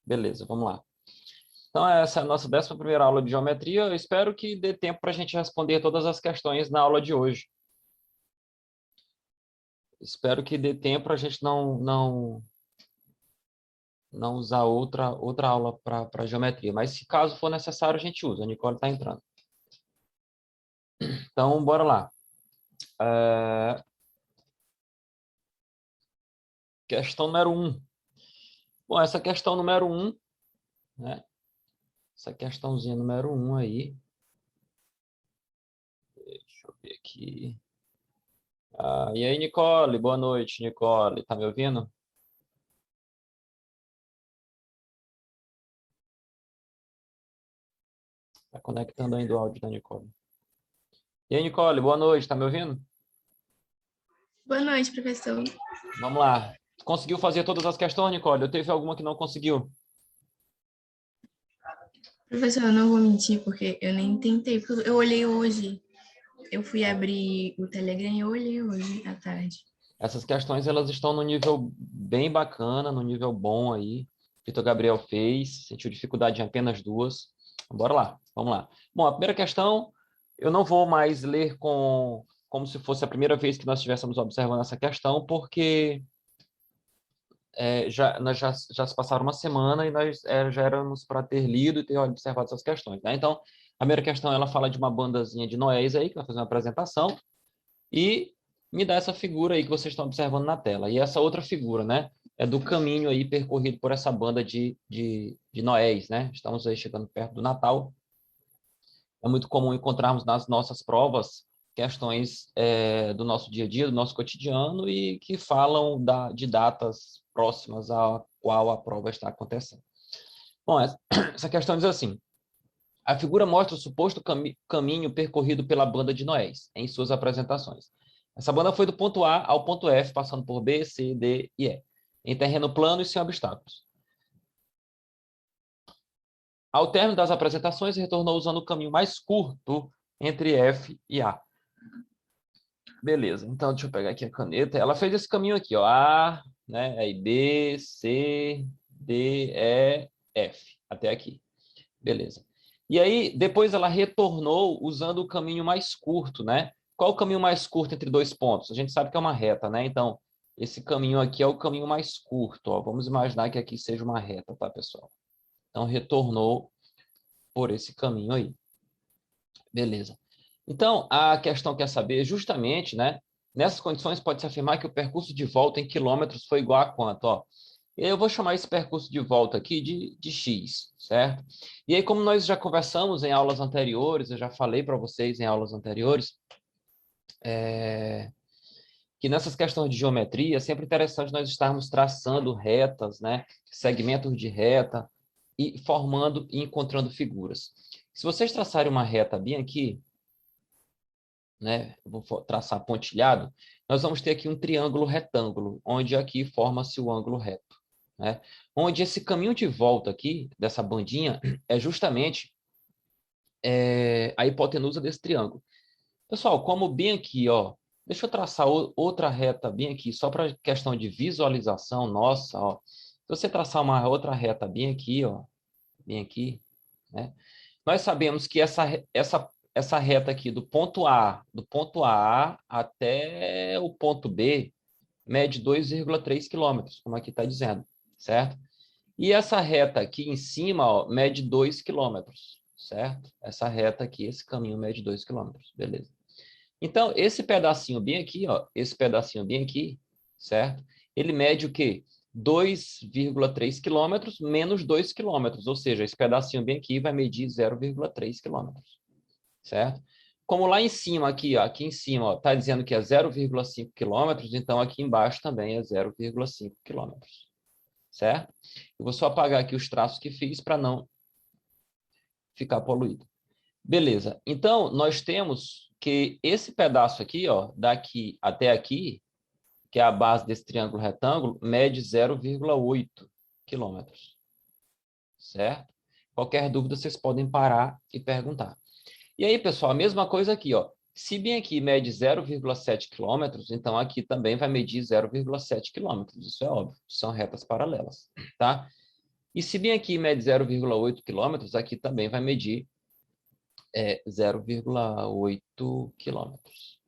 Beleza, vamos lá. Então, essa é a nossa 11ª aula de geometria. Eu espero que dê tempo para a gente responder todas as questões na aula de hoje. Espero que dê tempo para a gente não usar outra aula para geometria. Mas, se caso for necessário, a gente usa. A Nicole está entrando. Então, bora lá. Questão número 1. Bom, essa questão número 1, né? Essa questãozinha número 1 aí. Deixa eu ver aqui. E aí, Nicole? Boa noite, Nicole. Tá me ouvindo? Tá conectando ainda o áudio da Nicole. E aí, Nicole? Boa noite. Tá me ouvindo? Boa noite, professor. Vamos lá. Conseguiu fazer todas as questões, Nicole? Ou teve alguma que não conseguiu? Professor, eu não vou mentir, porque eu nem tentei, porque eu olhei hoje. Eu fui abrir o Telegram e eu olhei hoje à tarde. Essas questões, elas estão no nível bem bacana, no nível bom aí. Vitor Gabriel fez, sentiu dificuldade em apenas 2. Bora lá, vamos lá. Bom, a primeira questão, eu não vou mais ler como se fosse a primeira vez que nós estivéssemos observando essa questão, porque já se passaram uma semana e nós já éramos para ter lido e ter observado essas questões, né? Então, a primeira questão, ela fala de uma bandazinha de Noéis aí, que vai fazer uma apresentação, e me dá essa figura aí que vocês estão observando na tela. E essa outra figura, né, é do caminho aí percorrido por essa banda de Noéis, né? Estamos aí chegando perto do Natal. É muito comum encontrarmos nas nossas provas questões do nosso dia a dia, do nosso cotidiano, e que falam de datas próximas à qual a prova está acontecendo. Bom, essa questão diz assim: a figura mostra o suposto caminho percorrido pela banda de Noéis em suas apresentações. Essa banda foi do ponto A ao ponto F, passando por B, C, D e E, em terreno plano e sem obstáculos. Ao término das apresentações, retornou usando o caminho mais curto entre F e A. Beleza, então deixa eu pegar aqui a caneta. Ela fez esse caminho aqui, ó, A, né, aí B, C, D, E, F, até aqui. Beleza. E aí, depois ela retornou usando o caminho mais curto, né? Qual o caminho mais curto entre dois pontos? A gente sabe que é uma reta, né? Então, esse caminho aqui é o caminho mais curto, ó. Vamos imaginar que aqui seja uma reta, tá, pessoal? Então, retornou por esse caminho aí. Beleza. Então, a questão quer saber justamente, né? Nessas condições, pode-se afirmar que o percurso de volta em quilômetros foi igual a quanto? Ó, eu vou chamar esse percurso de volta aqui de x, certo? E aí, como nós já conversamos em aulas anteriores, eu já falei para vocês em aulas anteriores, que nessas questões de geometria é sempre interessante nós estarmos traçando retas, né? Segmentos de reta e formando e encontrando figuras. Se vocês traçarem uma reta bem aqui, né? Eu vou traçar pontilhado, nós vamos ter aqui um triângulo retângulo, onde aqui forma-se o ângulo reto, né? Onde esse caminho de volta aqui, dessa bandinha, é justamente a hipotenusa desse triângulo. Pessoal, como bem aqui, ó, deixa eu traçar outra reta bem aqui, só para questão de visualização nossa, ó. Se você traçar uma outra reta bem aqui, ó, bem aqui, né? Nós sabemos que essa reta aqui do ponto A até o ponto B, mede 2,3 quilômetros, como aqui está dizendo, certo? E essa reta aqui em cima, ó, mede 2 quilômetros, certo? Essa reta aqui, esse caminho mede 2 quilômetros, beleza. Então, esse pedacinho bem aqui, ó, esse pedacinho bem aqui, certo? Ele mede o quê? 2,3 quilômetros menos 2 quilômetros, ou seja, esse pedacinho bem aqui vai medir 0,3 quilômetros, certo? Como lá em cima, aqui, ó, aqui em cima, está dizendo que é 0,5 quilômetros, então aqui embaixo também é 0,5 quilômetros, certo? Eu vou só apagar aqui os traços que fiz para não ficar poluído. Beleza, então nós temos que esse pedaço aqui, ó, daqui até aqui, que é a base desse triângulo retângulo, mede 0,8 quilômetros, certo? Qualquer dúvida, vocês podem parar e perguntar. E aí, pessoal, a mesma coisa aqui, ó. Se bem aqui mede 0,7 quilômetros, então aqui também vai medir 0,7 quilômetros, isso é óbvio, são retas paralelas, tá? E se bem aqui mede 0,8 quilômetros, aqui também vai medir 0,8 quilômetros.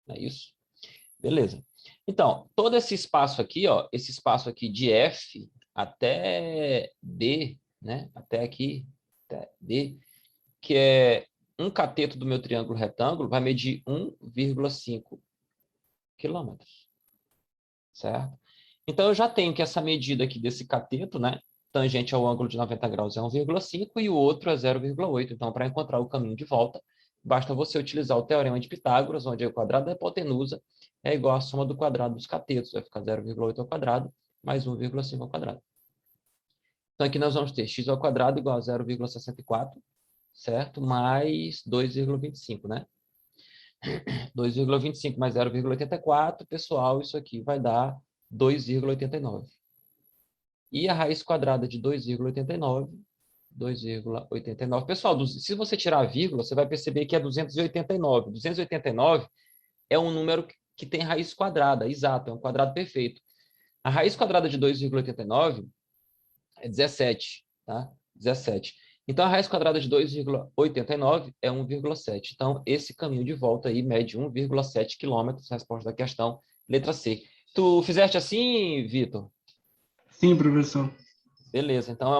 Não é isso? Beleza. Então, todo esse espaço aqui, ó, esse espaço aqui de F até D, né? Até aqui, até D, que é um cateto do meu triângulo retângulo, vai medir 1,5 quilômetros. Certo? Então, eu já tenho que essa medida aqui desse cateto, né? Tangente ao ângulo de 90 graus é 1,5 e o outro é 0,8. Então, para encontrar o caminho de volta, basta você utilizar o teorema de Pitágoras, onde o quadrado da hipotenusa é igual à soma do quadrado dos catetos. Vai ficar 0,8 ao quadrado mais 1,5 ao quadrado. Então, aqui nós vamos ter x ao quadrado igual a 0,64, certo? Mais 2,25, né? 2,25 mais 0,84, pessoal, isso aqui vai dar 2,89. E a raiz quadrada de 2,89, 2,89. Pessoal, se você tirar a vírgula, você vai perceber que é 289. 289 é um número que tem raiz quadrada, exato, é um quadrado perfeito. A raiz quadrada de 2,89 é 17, tá? 17. Então, a raiz quadrada de 2,89 é 1,7. Então, esse caminho de volta aí mede 1,7 quilômetros, resposta da questão, letra C. Tu fizeste assim, Vitor? Sim, professor. Beleza, então é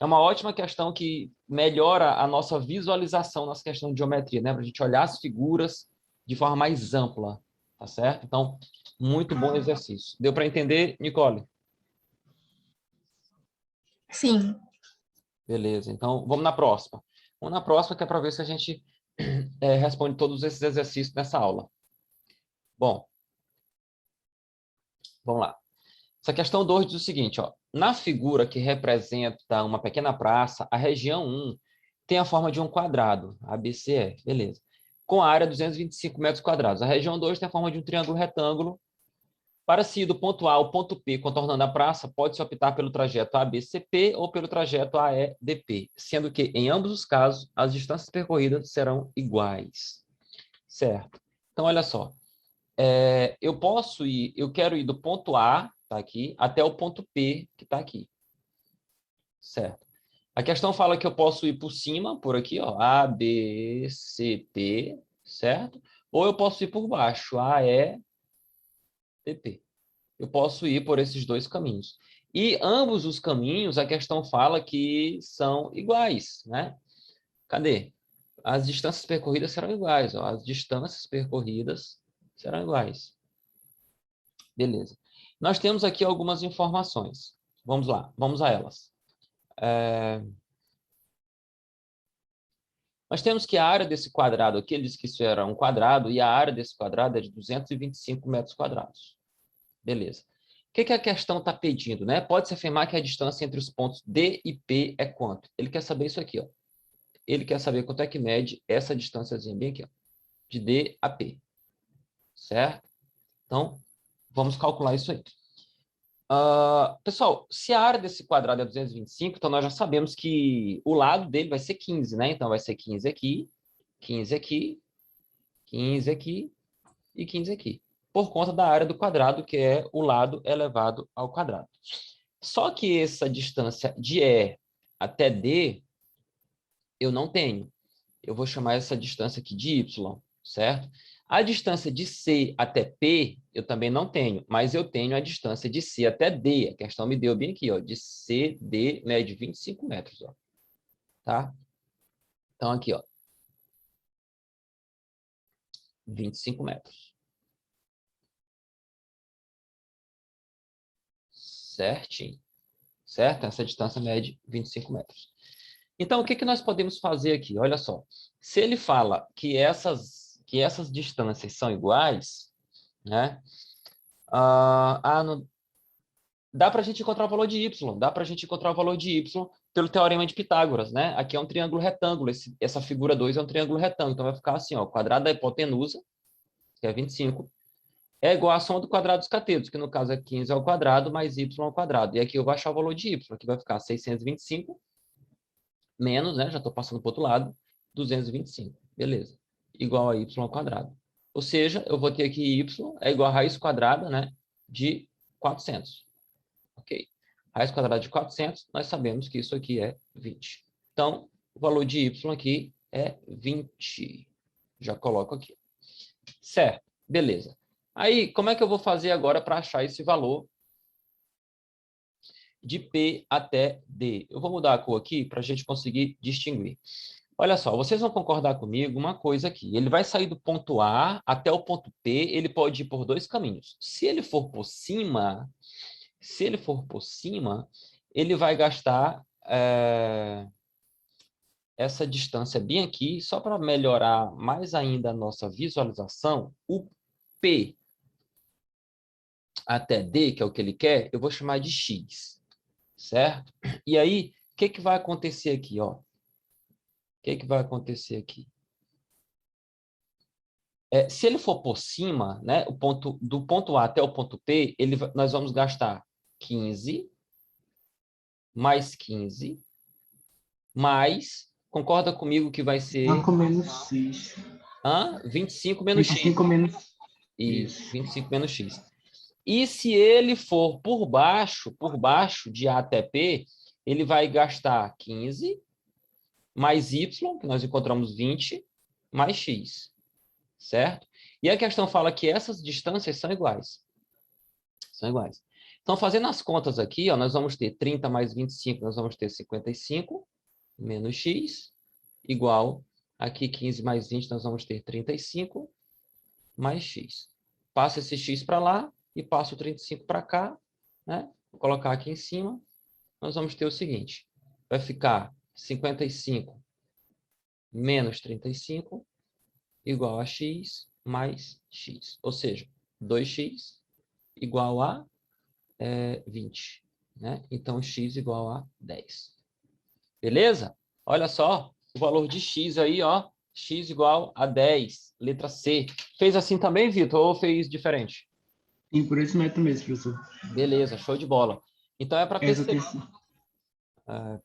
uma ótima questão que melhora a nossa visualização nas questões de geometria, né? Para a gente olhar as figuras de forma mais ampla, tá certo? Então, muito bom exercício. Deu para entender, Nicole? Sim. Beleza, então vamos na próxima. Vamos na próxima, que é para ver se a gente responde todos esses exercícios nessa aula. Bom, vamos lá. Essa questão 2 diz o seguinte, ó, na figura que representa uma pequena praça, a região 1 tem a forma de um quadrado, ABCE, beleza, com a área 225 metros quadrados. A região 2 tem a forma de um triângulo retângulo. Para se ir do ponto A ao ponto P contornando a praça, pode-se optar pelo trajeto ABCP ou pelo trajeto AEDP, sendo que, em ambos os casos, as distâncias percorridas serão iguais. Certo? Então, olha só. Eu quero ir do ponto A, tá aqui, até o ponto P, que está aqui. Certo? A questão fala que eu posso ir por cima, por aqui, ó, A, B, C, P, certo? Ou eu posso ir por baixo, A, E, P, P. Eu posso ir por esses dois caminhos. E ambos os caminhos, a questão fala que são iguais, né? Cadê? As distâncias percorridas serão iguais, ó. As distâncias percorridas serão iguais. Beleza. Nós temos aqui algumas informações. Vamos lá, vamos a elas. Nós temos que a área desse quadrado aqui, ele diz que isso era um quadrado, e a área desse quadrado é de 225 metros quadrados. Beleza. O que a questão está pedindo, né? Pode-se afirmar que a distância entre os pontos D e P é quanto? Ele quer saber isso aqui, ó. Ele quer saber quanto é que mede essa distânciazinha bem aqui, ó, de D a P. Certo? Então, vamos calcular isso aí. Pessoal, se a área desse quadrado é 225, então nós já sabemos que o lado dele vai ser 15, né? Então, vai ser 15 aqui, 15 aqui, 15 aqui e 15 aqui. Por conta da área do quadrado, que é o lado elevado ao quadrado. Só que essa distância de E até D, eu não tenho. Eu vou chamar essa distância aqui de Y, certo? A distância de C até P, eu também não tenho, mas eu tenho a distância de C até D. A questão me deu bem aqui, ó, de CD mede 25 metros, ó. Tá? Então, aqui, ó. 25 metros. Certinho. Certo? Essa distância mede 25 metros. Então, o que nós podemos fazer aqui? Olha só. Se ele fala que essas distâncias são iguais, né? Dá para a gente encontrar o valor de y. Dá para a gente encontrar o valor de y pelo teorema de Pitágoras, né? Aqui é um triângulo retângulo. Essa figura 2 é um triângulo retângulo. Então, vai ficar assim, ó. O quadrado da hipotenusa, que é 25, é igual à soma do quadrado dos catetos, que no caso é 15 ao quadrado mais y ao quadrado. E aqui eu vou achar o valor de y. Aqui vai ficar 625 menos, né? Já estou passando para o outro lado, 225. Beleza. Igual a y ao quadrado. Ou seja, eu vou ter aqui y é igual a raiz quadrada, né? De 400. Ok. Raiz quadrada de 400, nós sabemos que isso aqui é 20. Então, o valor de y aqui é 20. Já coloco aqui. Certo, beleza. Aí, como é que eu vou fazer agora para achar esse valor de P até D? Eu vou mudar a cor aqui para a gente conseguir distinguir. Olha só, vocês vão concordar comigo uma coisa aqui. Ele vai sair do ponto A até o ponto P, ele pode ir por dois caminhos. Se ele for por cima, ele vai gastar essa distância bem aqui, só para melhorar mais ainda a nossa visualização, o P até D, que é o que ele quer, eu vou chamar de X, certo? E aí, o que que vai acontecer aqui, ó? O que que vai acontecer aqui? Se ele for por cima, né, do ponto A até o ponto P, nós vamos gastar 15, mais 15, mais, concorda comigo que vai ser... 5 menos X. 25 menos 25 X. menos... Isso, 25 menos X. E se ele for por baixo de A até P, ele vai gastar 15, mais Y, que nós encontramos 20, mais X. Certo? E a questão fala que essas distâncias são iguais. São iguais. Então, fazendo as contas aqui, ó, nós vamos ter 30 mais 25, nós vamos ter 55, menos x, igual, aqui 15 mais 20, nós vamos ter 35, mais x. Passa esse x para lá e passa o 35 para cá, né? Vou colocar aqui em cima, nós vamos ter o seguinte, vai ficar 55 menos 35, igual a x mais x. Ou seja, 2x igual a 20. Né? Então, x igual a 10. Beleza? Olha só, o valor de x aí, ó, x igual a 10, letra C. Fez assim também, Vitor, ou fez diferente? Sim, por esse método mesmo, professor. Beleza, show de bola. Então, é para perceber...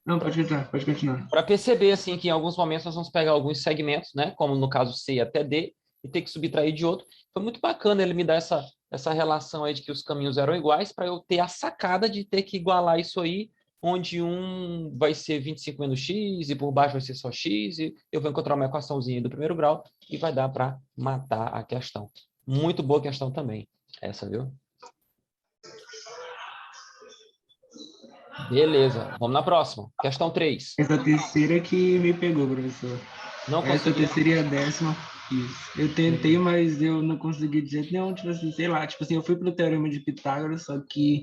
Não, pode continuar. Para perceber, assim, que em alguns momentos nós vamos pegar alguns segmentos, né? Como no caso C até D, e ter que subtrair de outro. Foi muito bacana ele me dar essa relação aí de que os caminhos eram iguais, para eu ter a sacada de ter que igualar isso aí, onde um vai ser 25 menos x, e por baixo vai ser só x, e eu vou encontrar uma equaçãozinha do primeiro grau, e vai dar para matar a questão. Muito boa questão também, essa, viu? Beleza, vamos na próxima. Questão 3. Essa terceira que me pegou, professor. Não Essa consegui. terceira e a 10ª. Isso. Eu tentei, mas eu não consegui de jeito nenhum. Tipo assim, sei lá. Tipo assim, eu fui pro Teorema de Pitágoras, só que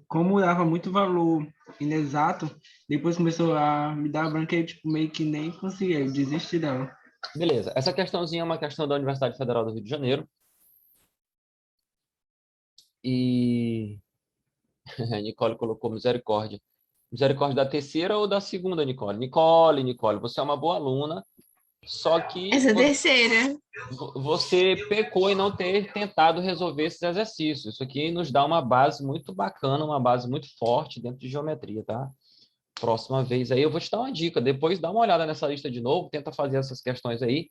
como dava muito valor inexato, depois começou a me dar branca e tipo, meio que nem consegui. Eu desisti dela. Beleza, essa questãozinha é uma questão da Universidade Federal do Rio de Janeiro. E a Nicole colocou misericórdia. Misericórdia da terceira ou da segunda, Nicole? Nicole, você é uma boa aluna, só que Essa terceira. você pecou em não ter tentado resolver esses exercícios. Isso aqui nos dá uma base muito bacana, uma base muito forte dentro de geometria, tá? Próxima vez aí eu vou te dar uma dica. Depois dá uma olhada nessa lista de novo, tenta fazer essas questões aí,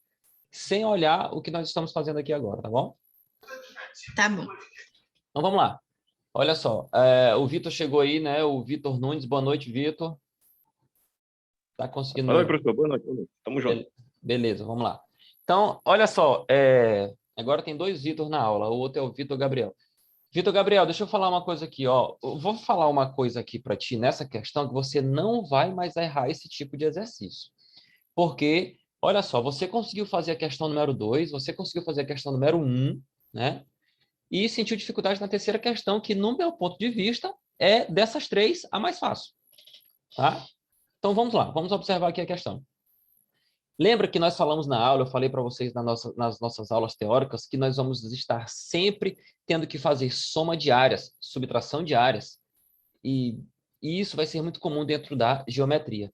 sem olhar o que nós estamos fazendo aqui agora, tá bom? Tá bom. Então vamos lá. Olha só, o Vitor chegou aí, né? O Vitor Nunes. Boa noite, Vitor. Tá conseguindo... Boa noite, professor. Boa noite. Tamo junto. Beleza, vamos lá. Então, olha só, agora tem dois Vitor na aula. O outro é o Vitor Gabriel. Vitor Gabriel, deixa eu falar uma coisa aqui, ó. Eu vou falar uma coisa aqui para ti nessa questão que você não vai mais errar esse tipo de exercício. Porque, olha só, você conseguiu fazer a questão número 2, você conseguiu fazer a questão número 1, né? E sentiu dificuldade na terceira questão, que, no meu ponto de vista, é dessas três a mais fácil. Tá? Então, vamos lá. Vamos observar aqui a questão. Lembra que nós falamos na aula, eu falei para vocês nas nossas aulas teóricas, que nós vamos estar sempre tendo que fazer soma de áreas, subtração de áreas. E isso vai ser muito comum dentro da geometria.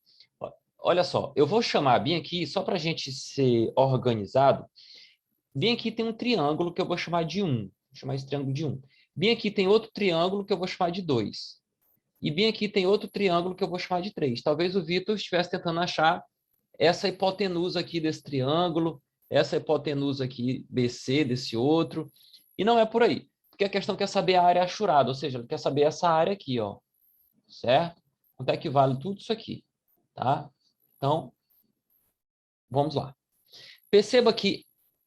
Olha só, eu vou chamar bem aqui, só para a gente ser organizado, bem aqui tem um triângulo que eu vou chamar de 1. Vou chamar esse triângulo de 1. Bem aqui tem outro triângulo que eu vou chamar de 2. E bem aqui tem outro triângulo que eu vou chamar de 3. Talvez o Vitor estivesse tentando achar essa hipotenusa aqui desse triângulo, essa hipotenusa aqui BC desse outro. E não é por aí. Porque a questão quer saber a área achurada, ou seja, ele quer saber essa área aqui, ó. certo? Quanto é que vale tudo isso aqui, tá? Então, vamos lá. Perceba que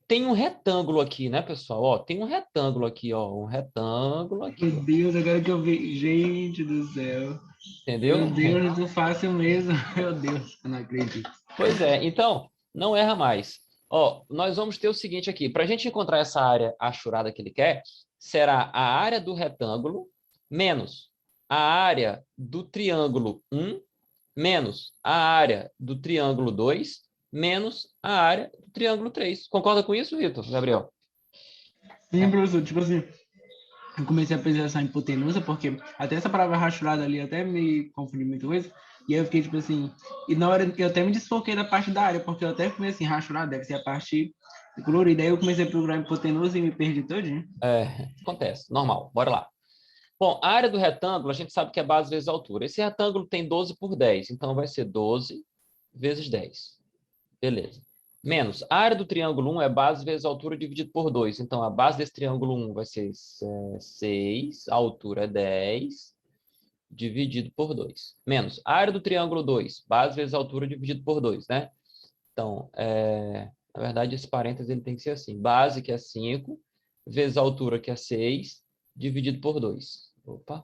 tem um retângulo aqui, né, pessoal? Ó, tem um retângulo aqui, ó, um retângulo aqui, Meu ó. Deus, agora que eu vi. Gente do céu. Entendeu? Meu Deus, muito fácil mesmo. Meu Deus, eu não acredito. Pois é, então, não erra mais. Ó, nós vamos ter o seguinte aqui, para a gente encontrar essa área achurada que ele quer, será a área do retângulo menos a área do triângulo 1 menos a área do triângulo 2 menos a área do triângulo 3. Concorda com isso, Vitor, Gabriel? Sim, professor, tipo assim, eu comecei a pensar em hipotenusa, porque até essa palavra rachurada ali até me confundiu muita coisa. E aí eu fiquei tipo assim, e na hora eu até me desfoquei da parte da área, porque eu até comecei assim, rachurada, deve ser a parte colorida. Aí eu comecei a procurar hipotenusa e me perdi todinho. Acontece, normal. Bora lá. Bom, a área do retângulo, a gente sabe que é base vezes altura. Esse retângulo tem 12 por 10, então vai ser 12 vezes 10. Beleza. Menos, a área do triângulo 1 é base vezes altura dividido por 2. Então, a base desse triângulo 1 vai ser 6, a altura é 10, dividido por 2. Menos, a área do triângulo 2, base vezes altura dividido por 2, né? Então, na verdade, esse parênteses ele tem que ser assim. Base, que é 5, vezes a altura, que é 6, dividido por 2. Opa.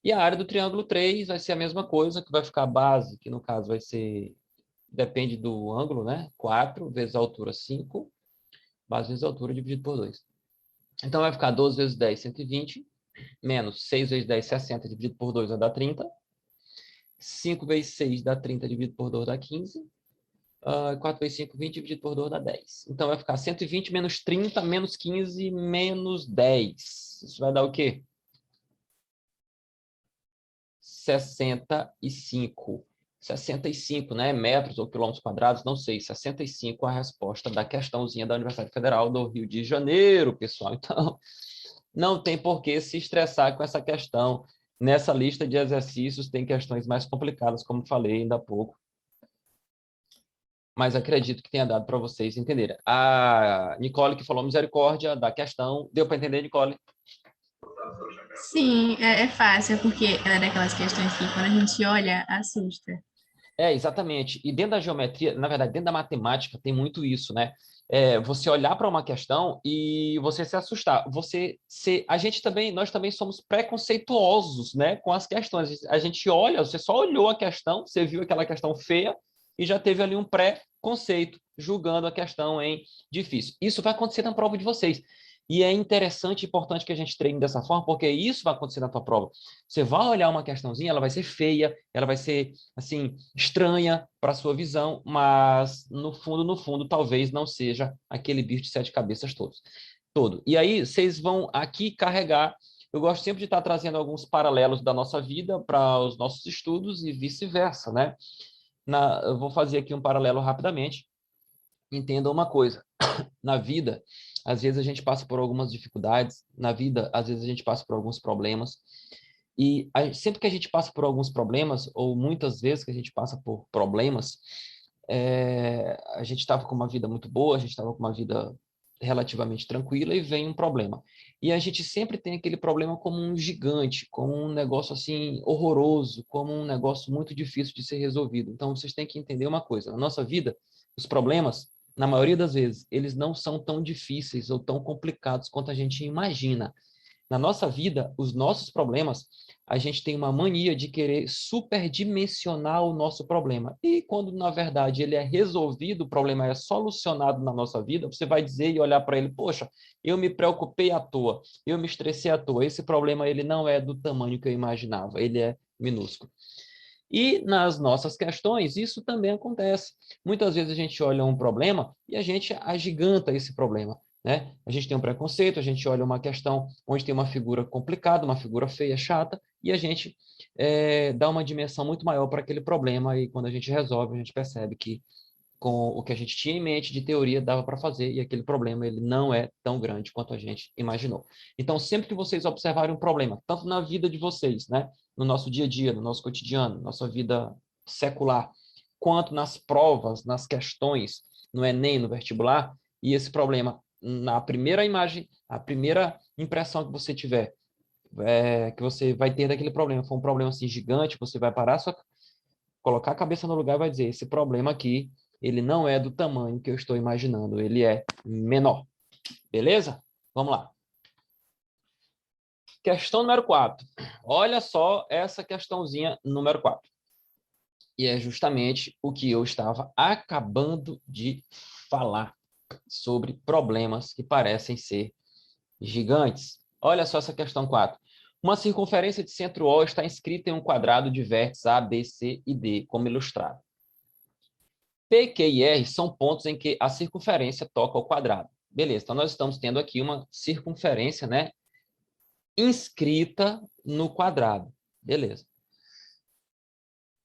E a área do triângulo 3 vai ser a mesma coisa, que vai ficar a base, que no caso vai ser, depende do ângulo, né? 4 vezes a altura, 5, base vezes a altura dividido por 2. Então, vai ficar 12 vezes 10, 120, menos 6 vezes 10, 60, dividido por 2 vai dar 30. 5 vezes 6 dá 30, dividido por 2 dá 15. 4 vezes 5, 20, dividido por 2 dá 10. Então, vai ficar 120 menos 30, menos 15, menos 10. Isso vai dar o quê? 65. 65, né? Metros ou quilômetros quadrados, não sei. 65 é a resposta da questãozinha da Universidade Federal do Rio de Janeiro, pessoal. Então, não tem por que se estressar com essa questão. Nessa lista de exercícios tem questões mais complicadas, como falei ainda há pouco. Mas acredito que tenha dado para vocês entenderem. A Nicole que falou misericórdia da questão. Deu para entender, Nicole? Sim, é fácil, porque é daquelas questões que quando a gente olha, assusta. Exatamente. E dentro da geometria, na verdade, dentro da matemática, tem muito isso, né? Você olhar para uma questão e você se assustar. Nós também somos preconceituosos, né, com as questões. A gente olha, você só olhou a questão, você viu aquela questão feia e já teve ali um pré-conceito, julgando a questão em difícil. Isso vai acontecer na prova de vocês. E é interessante e importante que a gente treine dessa forma, porque isso vai acontecer na tua prova. Você vai olhar uma questãozinha, ela vai ser feia, ela vai ser, assim, estranha para a sua visão, mas no fundo, talvez não seja aquele bicho de 7 cabeças todo. E aí, vocês vão aqui carregar. Eu gosto sempre de estar trazendo alguns paralelos da nossa vida para os nossos estudos e vice-versa, né? Eu vou fazer aqui um paralelo rapidamente. Entenda uma coisa. Na vida, às vezes a gente passa por algumas dificuldades, na vida, às vezes a gente passa por alguns problemas, e sempre que a gente passa por alguns problemas, ou muitas vezes que a gente passa por problemas, a gente estava com uma vida muito boa, a gente estava com uma vida relativamente tranquila e vem um problema. E a gente sempre tem aquele problema como um gigante, como um negócio assim horroroso, como um negócio muito difícil de ser resolvido. Então vocês têm que entender uma coisa, na nossa vida, os problemas, na maioria das vezes, eles não são tão difíceis ou tão complicados quanto a gente imagina. Na nossa vida, os nossos problemas, a gente tem uma mania de querer superdimensionar o nosso problema. E quando, na verdade, ele é resolvido, o problema é solucionado na nossa vida, você vai dizer e olhar para ele, poxa, eu me preocupei à toa, eu me estressei à toa, esse problema ele não é do tamanho que eu imaginava, ele é minúsculo. E nas nossas questões, isso também acontece. Muitas vezes a gente olha um problema e a gente agiganta esse problema, né? A gente tem um preconceito, a gente olha uma questão onde tem uma figura complicada, uma figura feia, chata, e a gente dá uma dimensão muito maior para aquele problema, e quando a gente resolve, a gente percebe que com o que a gente tinha em mente de teoria dava para fazer, e aquele problema ele não é tão grande quanto a gente imaginou. Então, sempre que vocês observarem um problema, tanto na vida de vocês, né, no nosso dia a dia, no nosso cotidiano, nossa vida secular, quanto nas provas, nas questões, no Enem, no vestibular, e esse problema, na primeira imagem, a primeira impressão que você tiver, que você vai ter daquele problema. For um problema assim gigante, você vai parar, colocar a cabeça no lugar e vai dizer, esse problema aqui, ele não é do tamanho que eu estou imaginando, ele é menor. Beleza? Vamos lá. Questão número 4. Olha só essa questãozinha número 4. E é justamente o que eu estava acabando de falar sobre problemas que parecem ser gigantes. Olha só essa questão 4. Uma circunferência de centro O está inscrita em um quadrado de vértices A, B, C e D, como ilustrado. P, Q e R são pontos em que a circunferência toca ao quadrado. Beleza, então nós estamos tendo aqui uma circunferência, né, inscrita no quadrado. Beleza.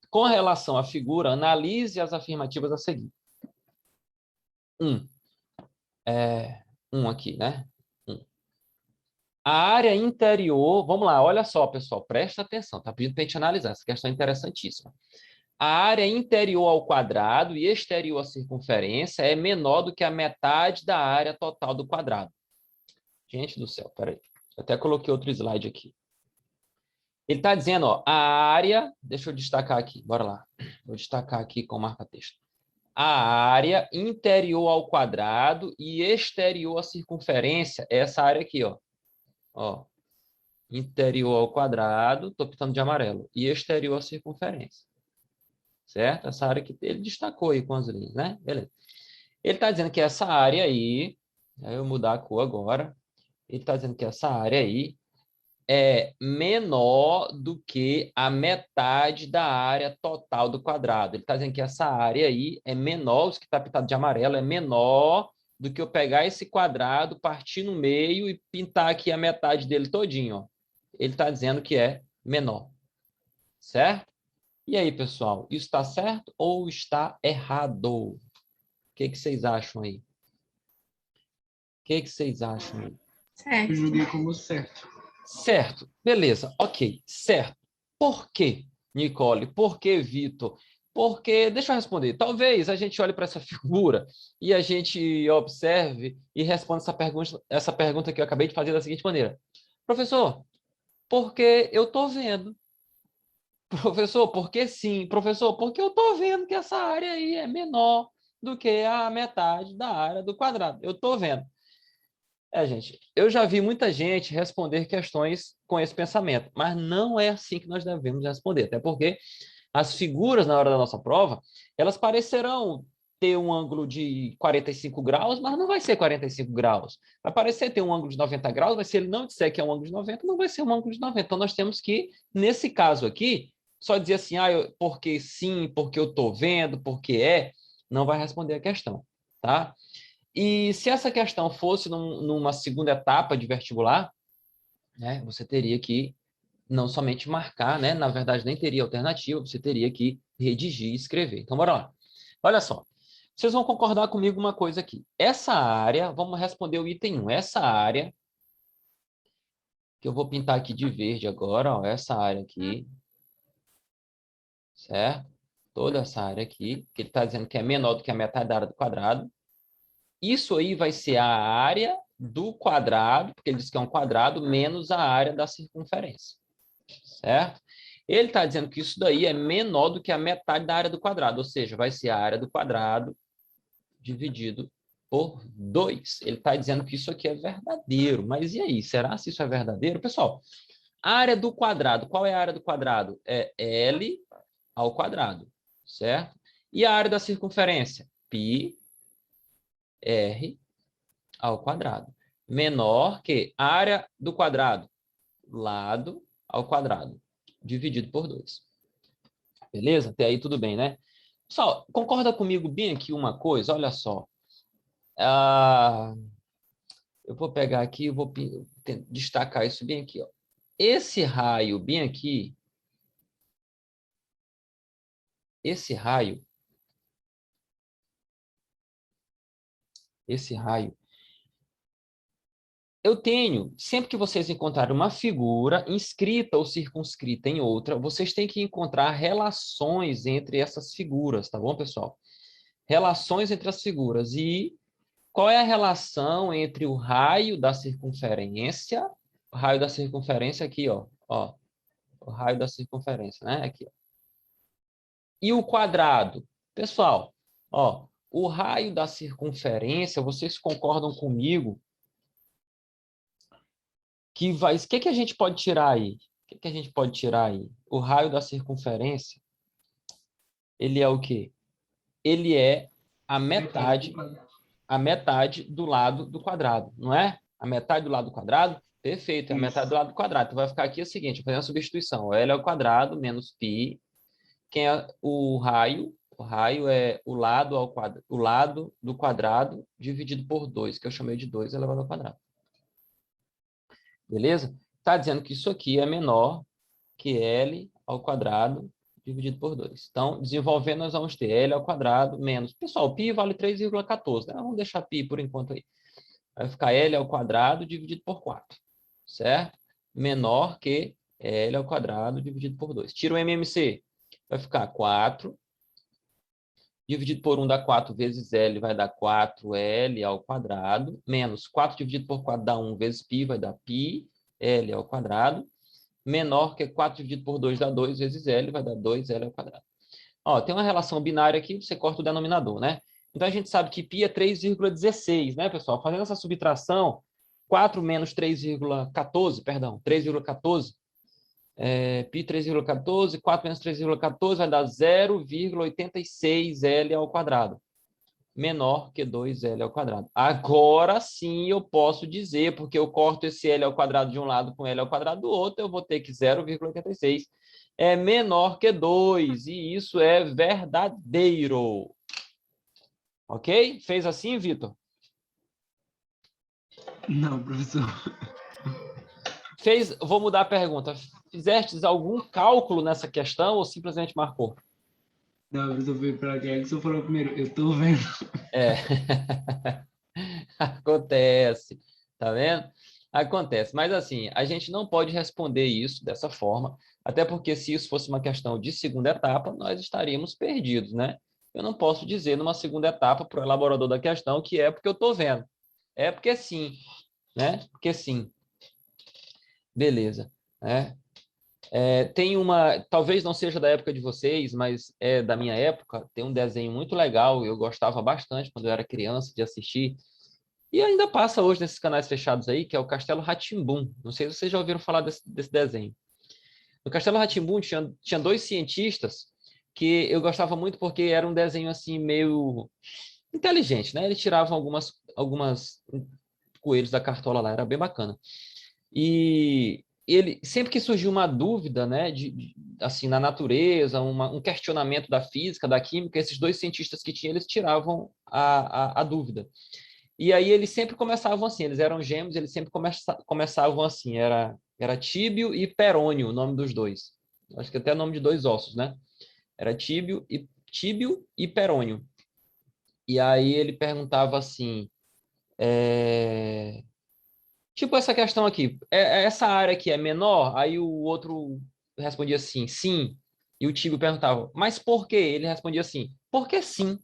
Com relação à figura, analise as afirmativas a seguir. Um aqui, né? A área interior, vamos lá, olha só, pessoal, presta atenção, tá pedindo para a gente analisar, essa questão é interessantíssima. A área interior ao quadrado e exterior à circunferência é menor do que a metade da área total do quadrado. Gente do céu, peraí. Eu até coloquei outro slide aqui. Ele está dizendo, ó, a área, deixa eu destacar aqui, bora lá. Vou destacar aqui com marca-texto. A área interior ao quadrado e exterior à circunferência é essa área aqui, ó. Ó, interior ao quadrado, estou pintando de amarelo, e exterior à circunferência. Certo? Essa área que ele destacou aí com as linhas, né? Beleza. Ele está dizendo que essa área aí, eu vou mudar a cor agora, ele está dizendo que essa área aí é menor do que a metade da área total do quadrado. Ele está dizendo que essa área aí é menor, os que está pintado de amarelo, é menor do que eu pegar esse quadrado, partir no meio e pintar aqui a metade dele todinho. Ó. Ele está dizendo que é menor. Certo? E aí, pessoal, isso está certo ou está errado? O que vocês acham aí? O que vocês acham aí? Certo. Eu julguei como certo. Certo, beleza, ok, certo. Por quê, Nicole? Por que, Vitor? Porque, deixa eu responder, talvez a gente olhe para essa figura e a gente observe e responda essa pergunta que eu acabei de fazer da seguinte maneira. Professor, porque eu estou vendo. Professor, porque sim. Professor, porque eu estou vendo que essa área aí é menor do que a metade da área do quadrado. Eu estou vendo. Gente, eu já vi muita gente responder questões com esse pensamento, mas não é assim que nós devemos responder, até porque as figuras na hora da nossa prova, elas parecerão ter um ângulo de 45 graus, mas não vai ser 45 graus. Vai parecer ter um ângulo de 90 graus, mas se ele não disser que é um ângulo de 90, não vai ser um ângulo de 90. Então, nós temos que, nesse caso aqui, só dizer assim, porque sim, porque eu estou vendo, porque não vai responder a questão, tá? E se essa questão fosse numa segunda etapa de vestibular, né, você teria que não somente marcar, né, na verdade nem teria alternativa, você teria que redigir e escrever. Então, bora lá. Olha só, vocês vão concordar comigo uma coisa aqui. Essa área, vamos responder o item 1, essa área, que eu vou pintar aqui de verde agora, ó, essa área aqui, certo? Toda essa área aqui, que ele está dizendo que é menor do que a metade da área do quadrado. Isso aí vai ser a área do quadrado, porque ele diz que é um quadrado, menos a área da circunferência. Certo? Ele está dizendo que isso daí é menor do que a metade da área do quadrado, ou seja, vai ser a área do quadrado dividido por 2. Ele está dizendo que isso aqui é verdadeiro. Mas e aí? Será se isso é verdadeiro? Pessoal, a área do quadrado, qual é a área do quadrado? É L ao quadrado, certo? E a área da circunferência? Π R ao quadrado. Menor que a área do quadrado, lado ao quadrado, dividido por 2. Beleza? Até aí tudo bem, né? Pessoal, concorda comigo bem aqui uma coisa? Olha só. Eu vou pegar aqui e vou destacar isso bem aqui. Ó. Esse raio bem aqui, esse raio, eu tenho, sempre que vocês encontrarem uma figura inscrita ou circunscrita em outra, vocês têm que encontrar relações entre essas figuras, tá bom, pessoal? Relações entre as figuras. E qual é a relação entre o raio da circunferência, raio da circunferência aqui, ó. O raio da circunferência, né? Aqui, ó. E o quadrado? Pessoal, ó, o raio da circunferência, vocês concordam comigo que vai... O que a gente pode tirar aí? O que a gente pode tirar aí? O raio da circunferência, ele é o quê? Ele é a metade do lado do quadrado, não é? A metade do lado do quadrado? Perfeito, é a metade do lado do quadrado. Então, vai ficar aqui o seguinte, vou fazer uma substituição. L ao quadrado menos π. Quem é o raio? O raio é o lado do quadrado dividido por 2, que eu chamei de 2 elevado ao quadrado. Beleza? Está dizendo que isso aqui é menor que L ao quadrado dividido por 2. Então, desenvolvendo, nós vamos ter L ao quadrado menos... Pessoal, π vale 3,14, né? Vamos deixar π por enquanto aí. Vai ficar L ao quadrado dividido por 4, certo? Menor que L ao quadrado dividido por 2. Tira o MMC. Vai ficar 4 dividido por 1 dá 4 vezes L, vai dar 4L ao quadrado, menos 4 dividido por 4 dá 1 vezes π, vai dar π, L ao quadrado, menor que 4 dividido por 2 dá 2 vezes L, vai dar 2L ao quadrado. Ó, tem uma relação binária aqui, você corta o denominador, né? Então, a gente sabe que π é 3,16, né, pessoal? Fazendo essa subtração, 4 menos 3,14, perdão, 3,14, π 3,14, 4 menos 3,14 vai dar 0,86 L ao quadrado, menor que 2L ao quadrado. Agora sim eu posso dizer, porque eu corto esse L ao quadrado de um lado com L ao quadrado do outro, eu vou ter que 0,86 é menor que 2, e isso é verdadeiro. Ok? Fez assim, Vitor? Não, professor. Fez, vou mudar a pergunta. Fizestes algum cálculo nessa questão ou simplesmente marcou? Não, professor, foi para quem é que o senhor falou primeiro? Eu estou vendo. É. Acontece. Tá vendo? Acontece. Mas, assim, a gente não pode responder isso dessa forma, até porque se isso fosse uma questão de segunda etapa, nós estaríamos perdidos, né? Eu não posso dizer numa segunda etapa para o elaborador da questão que é porque eu estou vendo. É porque sim, né? Porque sim. Beleza. Tem uma, talvez não seja da época de vocês, mas é da minha época, tem um desenho muito legal, eu gostava bastante quando eu era criança de assistir, e ainda passa hoje nesses canais fechados aí, que é o Castelo Rá-Tim-Bum. Não sei se vocês já ouviram falar desse desenho. No Castelo Rá-Tim-Bum tinha dois cientistas que eu gostava muito porque era um desenho assim meio inteligente, né? Eles tiravam algumas coelhos da cartola lá, era bem bacana. E ele sempre que surgiu uma dúvida, né, assim, na natureza, um questionamento da física, da química, esses dois cientistas que tinham, eles tiravam a dúvida. E aí eles sempre começavam assim, eles eram gêmeos, eles sempre começavam assim, era Tíbio e Perônio, o nome dos dois. Acho que até o nome de dois ossos, né? Era Tíbio e Perônio. E aí ele perguntava assim, tipo essa questão aqui, essa área aqui é menor? Aí o outro respondia assim, sim. E o Tíbio perguntava, mas por quê? Ele respondia assim, porque sim,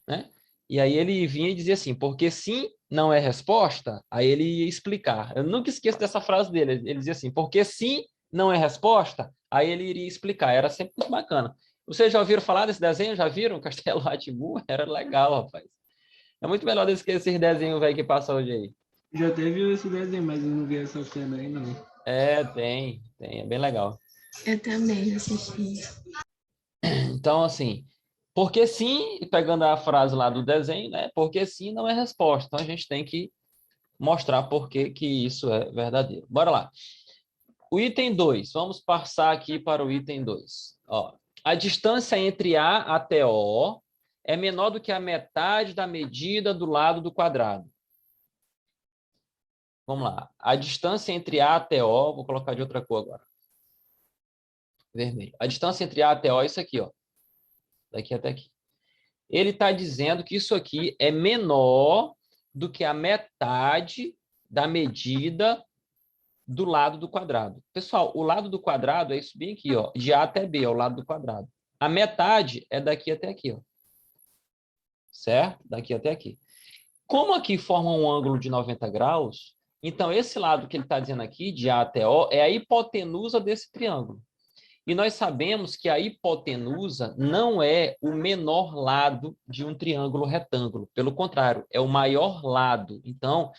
né? E aí ele vinha e dizia assim, porque sim não é resposta, aí ele ia explicar. Eu nunca esqueço dessa frase dele, ele dizia assim, porque sim não é resposta, aí ele iria explicar, era sempre muito bacana. Vocês já ouviram falar desse desenho? Já viram? Castelo Rá-Tim-Bum? Era legal, rapaz. É muito melhor do que esses desenhos velho que passa hoje aí. Já teve esse desenho, mas eu não vi essa cena aí, não. Tem, é bem legal. Eu também assisti. Então, assim, porque sim, pegando a frase lá do desenho, né? Porque sim não é resposta. Então, a gente tem que mostrar por que isso é verdadeiro. Bora lá. O item 2. Vamos passar aqui para o item 2. Ó, a distância entre A até O é menor do que a metade da medida do lado do quadrado. Vamos lá. A distância entre A até O, vou colocar de outra cor agora. Vermelho. A distância entre A até O é isso aqui, ó. Daqui até aqui. Ele está dizendo que isso aqui é menor do que a metade da medida do lado do quadrado. Pessoal, o lado do quadrado é isso bem aqui, ó, de A até B, é o lado do quadrado. A metade é daqui até aqui, ó. Certo? Daqui até aqui. Como aqui forma um ângulo de 90 graus, Então, esse lado que ele está dizendo aqui, de A até O, é a hipotenusa desse triângulo. E nós sabemos que a hipotenusa não é o menor lado de um triângulo retângulo. Pelo contrário, é o maior lado. Então,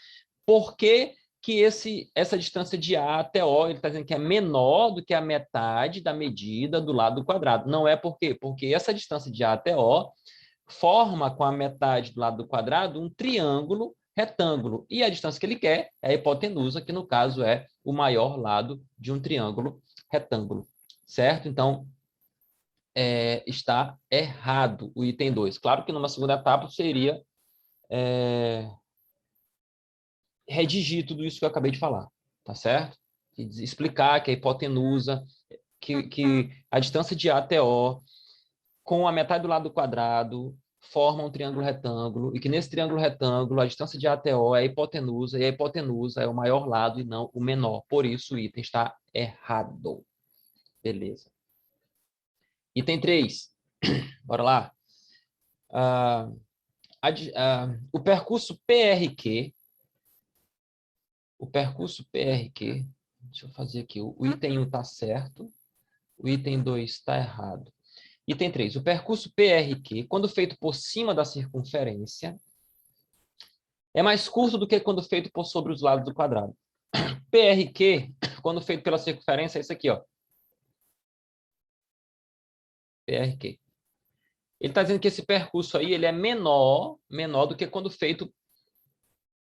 por que que essa distância de A até O, ele está dizendo que é menor do que a metade da medida do lado quadrado? Não é por quê? Porque essa distância de A até O forma com a metade do lado do quadrado um triângulo retângulo. E a distância que ele quer é a hipotenusa, que no caso é o maior lado de um triângulo retângulo. Certo? Então, está errado o item 2. Claro que numa segunda etapa seria redigir tudo isso que eu acabei de falar. Tá certo? E explicar que a hipotenusa, que a distância de A até O, com a metade do lado do quadrado, forma um triângulo retângulo, e que nesse triângulo retângulo, a distância de A até O é a hipotenusa, e a hipotenusa é o maior lado e não o menor. Por isso, o item está errado. Beleza. Item 3. Bora lá. O percurso PRQ, deixa eu fazer aqui, o item 1 está certo, o item 2 está errado. Item 3, o percurso PRQ, quando feito por cima da circunferência, é mais curto do que quando feito por sobre os lados do quadrado. PRQ, quando feito pela circunferência, é isso aqui, ó. PRQ. Ele está dizendo que esse percurso aí ele é menor do que quando feito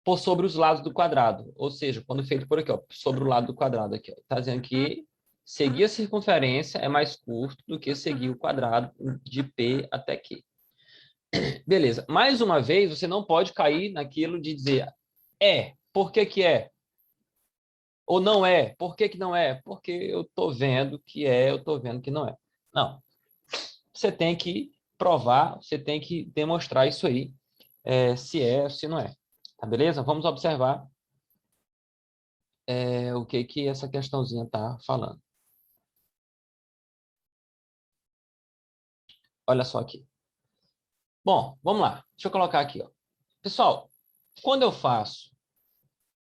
por sobre os lados do quadrado. Ou seja, quando feito por aqui, ó, sobre o lado do quadrado. Está dizendo que seguir a circunferência é mais curto do que seguir o quadrado de P até Q. Beleza. Mais uma vez, você não pode cair naquilo de dizer por que que é? Ou não é? Por que que não é? Porque eu estou vendo que é, eu estou vendo que não é. Não. Você tem que provar, você tem que demonstrar isso aí, se é ou se não é. Tá beleza? Vamos observar o que essa questãozinha está falando. Olha só aqui. Bom, vamos lá. Deixa eu colocar aqui, ó. Pessoal, quando eu faço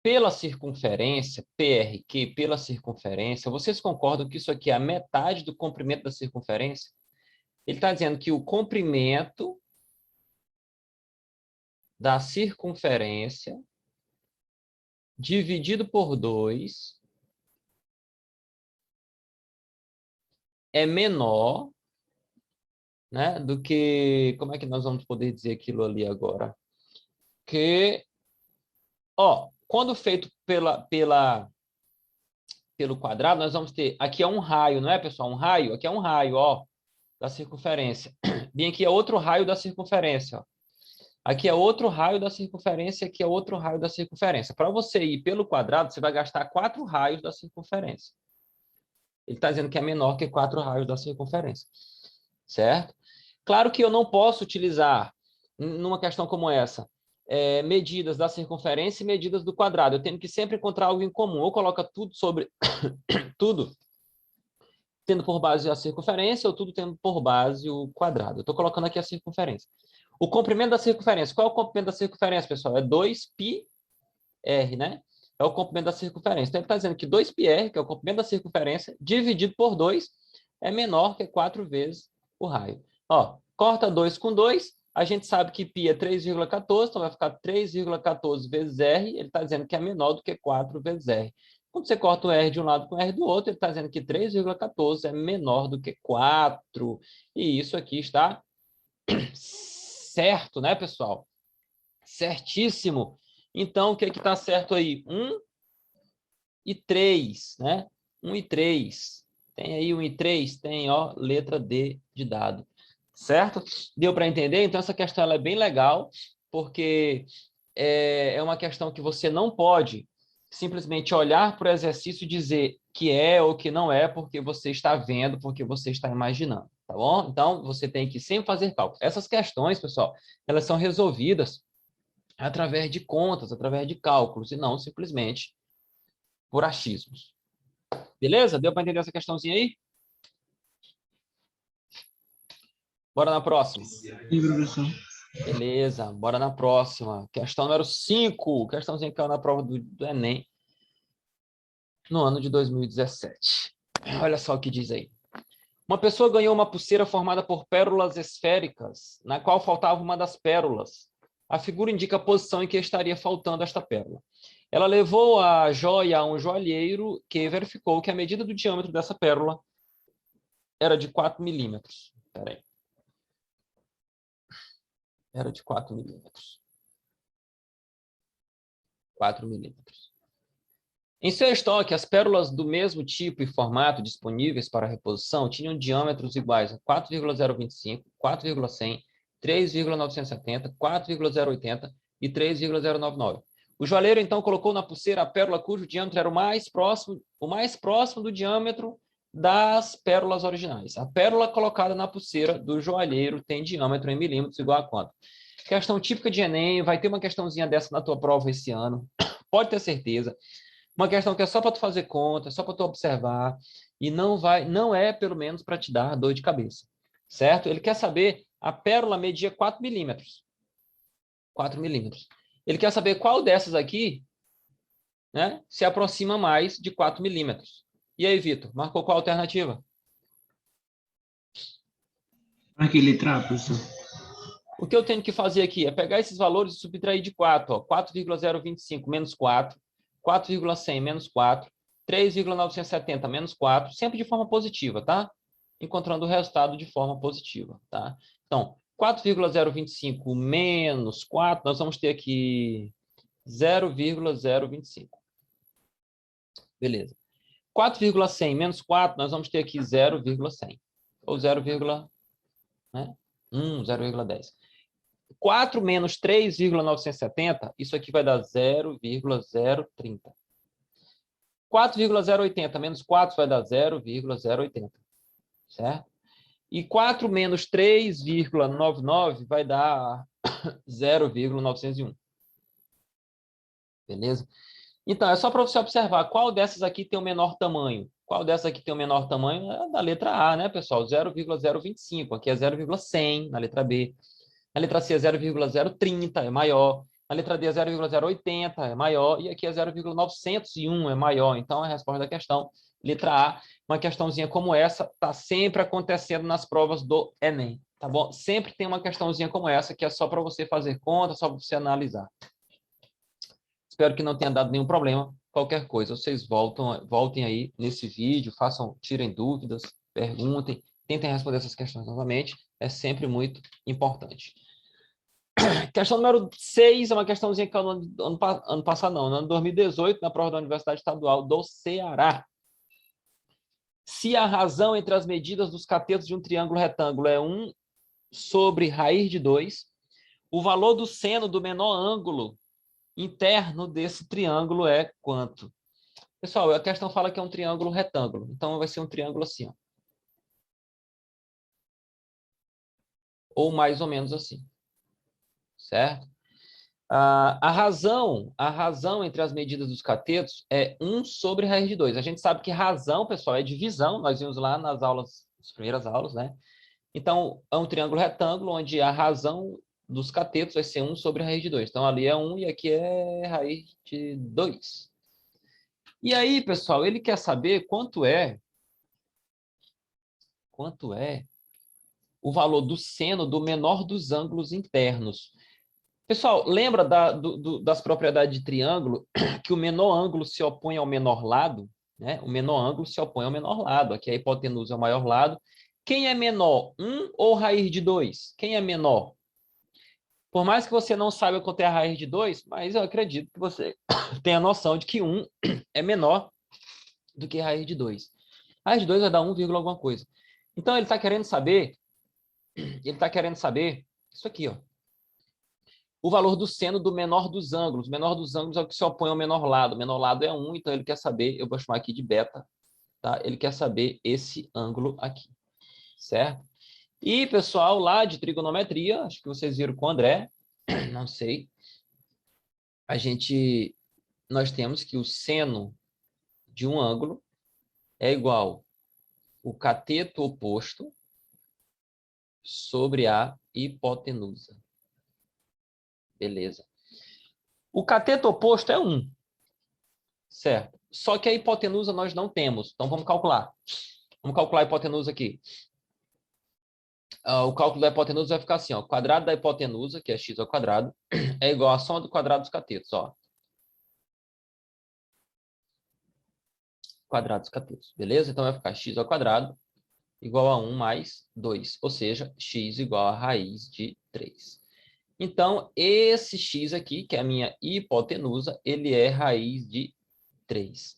pela circunferência, PRQ, pela circunferência, vocês concordam que isso aqui é a metade do comprimento da circunferência? Ele está dizendo que o comprimento da circunferência dividido por 2 é menor, né, do que... Como é que nós vamos poder dizer aquilo ali agora? Que, quando feito pelo quadrado, nós vamos ter... Aqui é um raio, não é, pessoal? Um raio? Aqui é um raio, da circunferência. Bem, aqui é outro raio da circunferência, ó. Aqui é outro raio da circunferência, aqui é outro raio da circunferência. Para você ir pelo quadrado, você vai gastar 4 raios da circunferência. Ele está dizendo que é menor que 4 raios da circunferência. Certo? Claro que eu não posso utilizar, numa questão como essa, medidas da circunferência e medidas do quadrado. Eu tenho que sempre encontrar algo em comum. Ou coloca tudo sobre... tudo tendo por base a circunferência ou tudo tendo por base o quadrado. Eu estou colocando aqui a circunferência. O comprimento da circunferência. Qual é o comprimento da circunferência, pessoal? É 2πr, né? É o comprimento da circunferência. Então, ele está dizendo que 2πr, que é o comprimento da circunferência, dividido por 2, é menor que 4 vezes o raio. Corta 2 com 2, a gente sabe que π é 3,14, então vai ficar 3,14 vezes r, ele está dizendo que é menor do que 4 vezes r. Quando você corta o R de um lado com o R do outro, ele está dizendo que 3,14 é menor do que 4. E isso aqui está certo, né, pessoal? Certíssimo. Então, o que está certo aí? 1 e 3, né? 1 e 3. Tem aí 1 e 3? Tem, letra D de dado. Certo? Deu para entender? Então, essa questão ela é bem legal, porque é uma questão que você não pode simplesmente olhar para o exercício e dizer que é ou que não é, porque você está vendo, porque você está imaginando, tá bom? Então, você tem que sempre fazer cálculos. Essas questões, pessoal, elas são resolvidas através de contas, através de cálculos, e não simplesmente por achismos. Beleza? Deu para entender essa questãozinha aí? Bora na próxima. Sim, professor. Beleza, bora na próxima. Questão número 5. Questãozinha que caiu na prova do Enem no ano de 2017. Olha só o que diz aí. Uma pessoa ganhou uma pulseira formada por pérolas esféricas, na qual faltava uma das pérolas. A figura indica a posição em que estaria faltando esta pérola. Ela levou a joia a um joalheiro que verificou que a medida do diâmetro dessa pérola era de 4 milímetros. Espera aí. Era de 4 milímetros. 4 milímetros. Em seu estoque, as pérolas do mesmo tipo e formato disponíveis para reposição tinham diâmetros iguais a 4,025, 4,100, 3,970, 4,080 e 3,099. O joalheiro, então, colocou na pulseira a pérola cujo diâmetro era o mais próximo do diâmetro das pérolas originais. A pérola colocada na pulseira do joalheiro tem diâmetro em milímetros igual a quanto? Questão típica de Enem, vai ter uma questãozinha dessa na tua prova esse ano, pode ter certeza. Uma questão que é só para tu fazer conta, só para tu observar, e não é, pelo menos, para te dar dor de cabeça, certo? Ele quer saber, a pérola media 4 milímetros. 4 milímetros. Ele quer saber qual dessas aqui, né, se aproxima mais de 4 milímetros. E aí, Vitor, marcou qual alternativa? Aquele trapo, professor. O que eu tenho que fazer aqui é pegar esses valores e subtrair de 4. Ó, 4,025 menos 4, 4,100 menos 4, 3,970 menos 4, sempre de forma positiva, tá? Encontrando o resultado de forma positiva, tá? Então, 4,025 menos 4, nós vamos ter aqui 0,025. Beleza. 4,100 menos 4, nós vamos ter aqui 0,100. Ou 0,1, 0,10. 4 menos 3,970, isso aqui vai dar 0,030. 4,080 menos 4 vai dar 0,080, certo? E 4 menos 3,99 vai dar 0,901. Beleza? Então, é só para você observar qual dessas aqui tem o menor tamanho. Qual dessas aqui tem o menor tamanho? É da letra A, né, pessoal? 0,025. Aqui é 0,100 na letra B. Na letra C é 0,030, é maior. Na letra D é 0,080, é maior. E aqui é 0,901, é maior. Então, a resposta da questão, letra A, uma questãozinha como essa, está sempre acontecendo nas provas do Enem. Tá bom? Sempre tem uma questãozinha como essa, que é só para você fazer conta, só para você analisar. Espero que não tenha dado nenhum problema. Qualquer coisa, vocês voltem aí nesse vídeo, tirem dúvidas, perguntem, tentem responder essas questões novamente. É sempre muito importante. Questão número 6 é uma questãozinha que caiu no ano passado, não, no ano 2018, na prova da Universidade Estadual do Ceará. Se a razão entre as medidas dos catetos de um triângulo retângulo é 1 sobre raiz de 2, o valor do seno do menor ângulo interno desse triângulo é quanto? Pessoal, a questão fala que é um triângulo retângulo, então vai ser um triângulo assim, ó. Ou mais ou menos assim, certo? A razão entre as medidas dos catetos é 1 sobre raiz de 2. A gente sabe que razão, pessoal, é divisão. Nós vimos lá nas primeiras aulas, né? Então, é um triângulo retângulo onde a razão dos catetos vai ser 1 sobre raiz de 2. Então, ali é 1 e aqui é raiz de 2. E aí, pessoal, ele quer saber quanto é o valor do seno do menor dos ângulos internos. Pessoal, lembra das propriedades de triângulo, que o menor ângulo se opõe ao menor lado, né? O menor ângulo se opõe ao menor lado. Aqui a hipotenusa é o maior lado. Quem é menor, 1 ou raiz de 2? Quem é menor? Por mais que você não saiba quanto é a raiz de 2, mas eu acredito que você tenha a noção de que 1 é menor do que a raiz de 2. A raiz de 2 vai dar 1, alguma coisa. Então, ele está querendo saber isso aqui, ó. O valor do seno do menor dos ângulos. O menor dos ângulos é o que se opõe ao menor lado. O menor lado é 1, então ele quer saber, eu vou chamar aqui de beta, tá? Ele quer saber esse ângulo aqui, certo? E, pessoal, lá de trigonometria, acho que vocês viram com o André, não sei, nós temos que o seno de um ângulo é igual o cateto oposto sobre a hipotenusa. Beleza. O cateto oposto é 1. Certo. Só que a hipotenusa nós não temos. Então, vamos calcular. Vamos calcular a hipotenusa aqui. O cálculo da hipotenusa vai ficar assim, ó. O quadrado da hipotenusa, que é x ao quadrado, é igual à soma do quadrado dos catetos, ó. Quadrado dos catetos, beleza? Então, vai ficar x ao quadrado igual a 1 mais 2, ou seja, x igual a raiz de 3. Então, esse x aqui, que é a minha hipotenusa, ele é raiz de 3.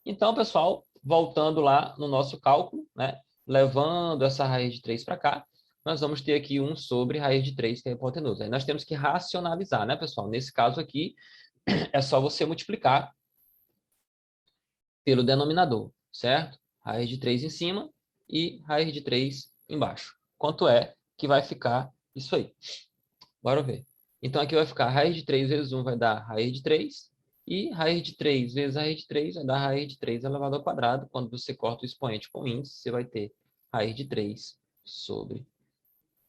Então, pessoal, voltando lá no nosso cálculo, né, levando essa raiz de 3 para cá, nós vamos ter aqui 1 sobre raiz de 3, que é a hipotenusa. Aí nós temos que racionalizar, né, pessoal? Nesse caso aqui, é só você multiplicar pelo denominador, certo? Raiz de 3 em cima e raiz de 3 embaixo. Quanto é que vai ficar isso aí? Bora ver. Então, aqui vai ficar raiz de 3 vezes 1 vai dar raiz de 3. E raiz de 3 vezes raiz de 3 vai dar raiz de 3 elevado ao quadrado. Quando você corta o expoente com o índice, você vai ter raiz de 3 sobre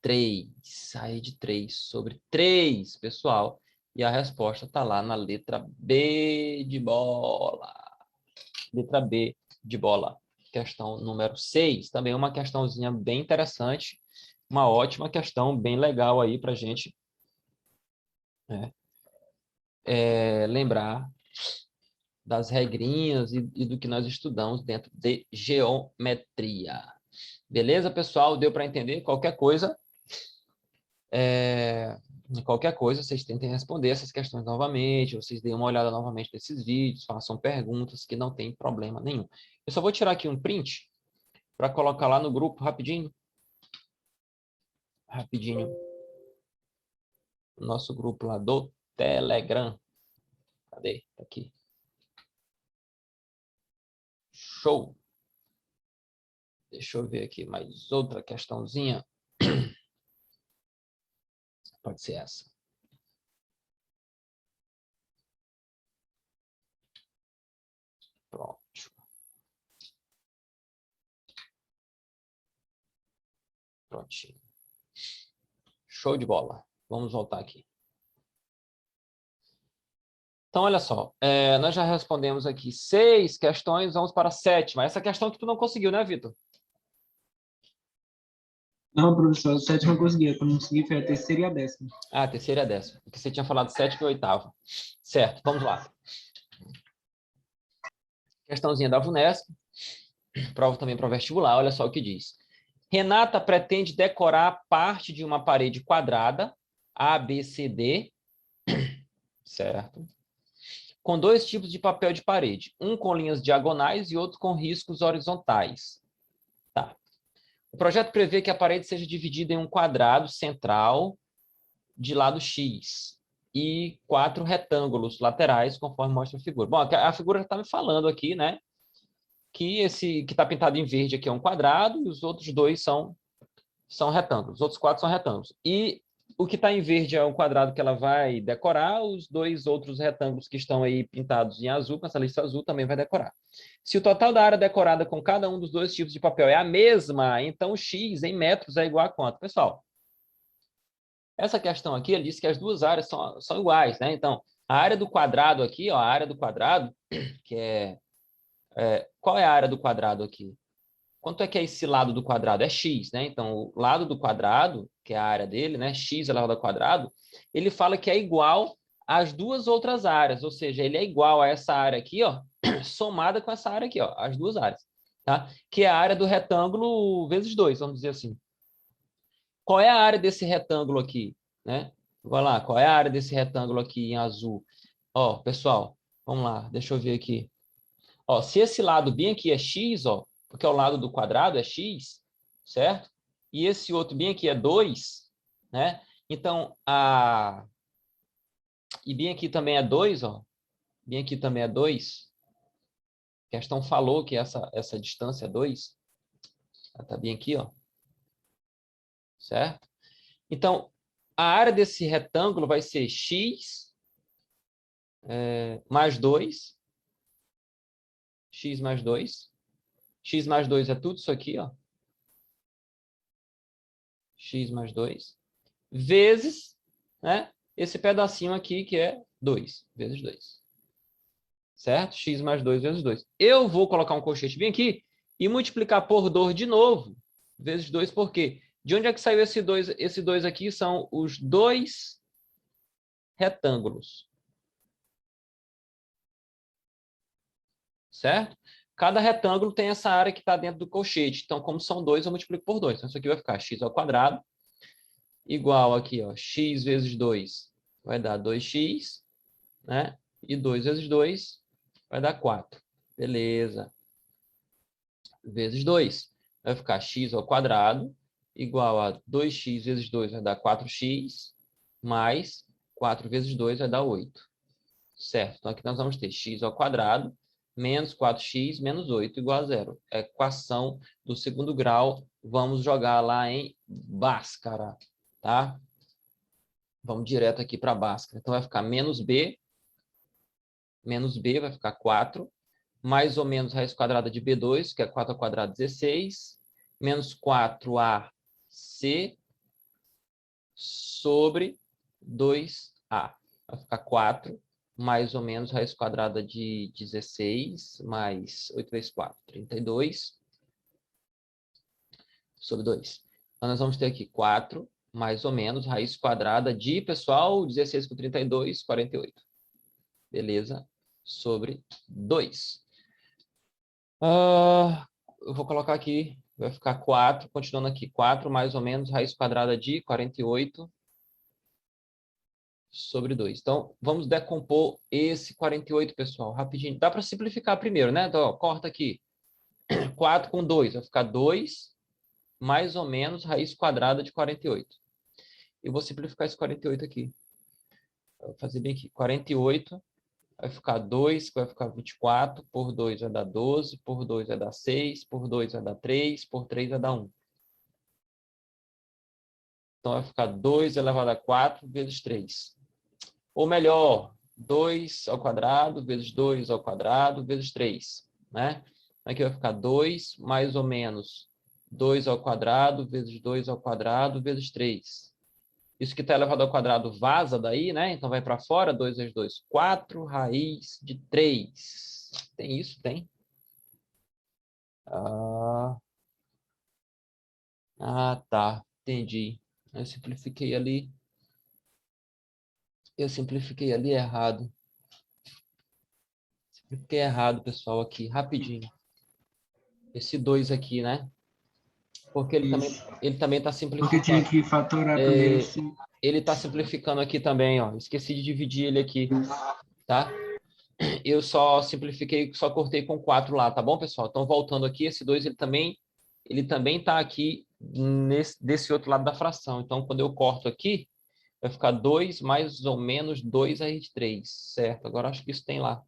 3. Raiz de 3 sobre 3, pessoal. E a resposta está lá na letra B de bola. Letra B de bola. Questão número 6. Também uma questãozinha bem interessante. Uma ótima questão, bem legal aí para a gente lembrar das regrinhas e do que nós estudamos dentro de geometria. Beleza, pessoal? Deu para entender? Qualquer coisa, vocês tentem responder essas questões novamente, vocês deem uma olhada novamente nesses vídeos, façam perguntas, que não tem problema nenhum. Eu só vou tirar aqui um print para colocar lá no grupo rapidinho. Rapidinho. Nosso grupo lá do Telegram. Cadê? Tá aqui. Show! Deixa eu ver aqui mais outra questãozinha. Pode ser essa. Pronto. Prontinho. Show de bola. Vamos voltar aqui. Então, olha só. Nós já respondemos aqui 6 questões, vamos para a 7ª. Essa questão que tu não conseguiu, né, Vitor? Não, professor, a 7ª eu consegui. Eu não consegui, foi a 3ª e a 10ª. Ah, a 3ª e a 10ª. Porque você tinha falado 7ª e 8ª. Certo, vamos lá. Questãozinha da VUNESP. Prova também para o vestibular. Olha só o que diz. Renata pretende decorar parte de uma parede quadrada, ABCD, certo? Com 2 tipos de papel de parede. Um com linhas diagonais e outro com riscos horizontais. Tá. O projeto prevê que a parede seja dividida em um quadrado central de lado X e 4 retângulos laterais, conforme mostra a figura. Bom, a figura está me falando aqui, né? Que esse que está pintado em verde aqui é um quadrado e os outros 2 são retângulos. Os outros 4 são retângulos. E o que está em verde é um quadrado que ela vai decorar, os 2 outros retângulos que estão aí pintados em azul, com essa lista azul, também vai decorar. Se o total da área decorada com cada um dos 2 tipos de papel é a mesma, então o X em metros é igual a quanto? Pessoal, essa questão aqui, ele diz que as 2 áreas são iguais, né? Então, a área do quadrado aqui, ó, a área do quadrado, que qual é a área do quadrado aqui? Quanto é que é esse lado do quadrado? É x, né? Então, o lado do quadrado, que é a área dele, né? X elevado ao quadrado, ele fala que é igual às 2 outras áreas, ou seja, ele é igual a essa área aqui, ó, somada com essa área aqui, ó, as 2 áreas, tá? Que é a área do retângulo vezes 2, vamos dizer assim. Qual é a área desse retângulo aqui, né? Vai lá, qual é a área desse retângulo aqui em azul? Ó, pessoal, vamos lá, deixa eu ver aqui. Ó, se esse lado bem aqui é x, ó, porque o lado do quadrado é x, certo? E esse outro bem aqui é 2, né? Então, e bem aqui também é 2, ó. Bem aqui também é 2. A questão falou que essa distância é 2. Ela tá bem aqui, ó. Certo? Então, a área desse retângulo vai ser x mais 2. X mais 2. X mais 2 é tudo isso aqui, ó. X mais 2. Vezes, né? esse pedacinho aqui, que é 2 vezes 2. Certo? X mais 2 vezes 2. Eu vou colocar um colchete bem aqui e multiplicar por 2 de novo, vezes 2, por quê? De onde é que saiu esse 2? Esse 2 aqui são os dois retângulos. Certo? Cada retângulo tem essa área que está dentro do colchete. Então, como são 2, eu multiplico por 2. Então, isso aqui vai ficar x ao quadrado igual aqui, ó, x vezes 2 vai dar 2x, né? E 2 vezes 2 vai dar 4. Beleza. Vezes 2 vai ficar x ao quadrado igual a 2x vezes 2 vai dar 4x, mais 4 vezes 2 vai dar 8. Certo? Então, aqui nós vamos ter x ao quadrado menos 4x menos 8 igual a 0. É a equação do segundo grau. Vamos jogar lá em Bhaskara, tá? Vamos direto aqui para Bhaskara. Então, vai ficar menos b vai ficar 4, mais ou menos raiz quadrada de b2, que é 4 ao quadrado, 16, menos 4ac sobre 2a. Vai ficar 4, mais ou menos raiz quadrada de 16, mais 8 vezes 4, 32, sobre 2. Então, nós vamos ter aqui 4, mais ou menos, raiz quadrada de, pessoal, 16 com 32, 48. Beleza? Sobre 2. Eu vou colocar aqui, vai ficar 4, continuando aqui, 4 mais ou menos, raiz quadrada de 48 sobre 2. Então, vamos decompor esse 48, pessoal, rapidinho. Dá para simplificar primeiro, né? Então, ó, corta aqui. 4 com 2, vai ficar 2 mais ou menos raiz quadrada de 48. Eu vou simplificar esse 48 aqui. Vou fazer bem aqui. 48 vai ficar 2, vai ficar 24, por 2 vai dar 12, por 2 vai dar 6, por 2 vai dar 3, por 3 vai dar 1. Então, vai ficar 2 elevado a 4 vezes 3. Ou melhor, 2 ao quadrado vezes 2 ao quadrado vezes 3. Né? Aqui vai ficar 2 mais ou menos 2 ao quadrado vezes 2 ao quadrado vezes 3. Isso que está elevado ao quadrado vaza daí, né? Então vai para fora, 2 vezes 2, 4 raiz de 3. Tem isso? Tem. Tá. Entendi. Eu simplifiquei ali errado. Simplifiquei errado, pessoal, aqui, rapidinho. Esse 2 aqui, né? Porque ele também está simplificando. Porque tinha que fatorar primeiro assim. Ele está simplificando aqui também, ó. Esqueci de dividir ele aqui, tá? Eu só simplifiquei, só cortei com 4 lá, tá bom, pessoal? Então, voltando aqui, esse 2, ele também está aqui desse outro lado da fração. Então, quando eu corto aqui, vai ficar 2 mais ou menos 2 raiz de 3, certo? Agora, acho que isso tem lá.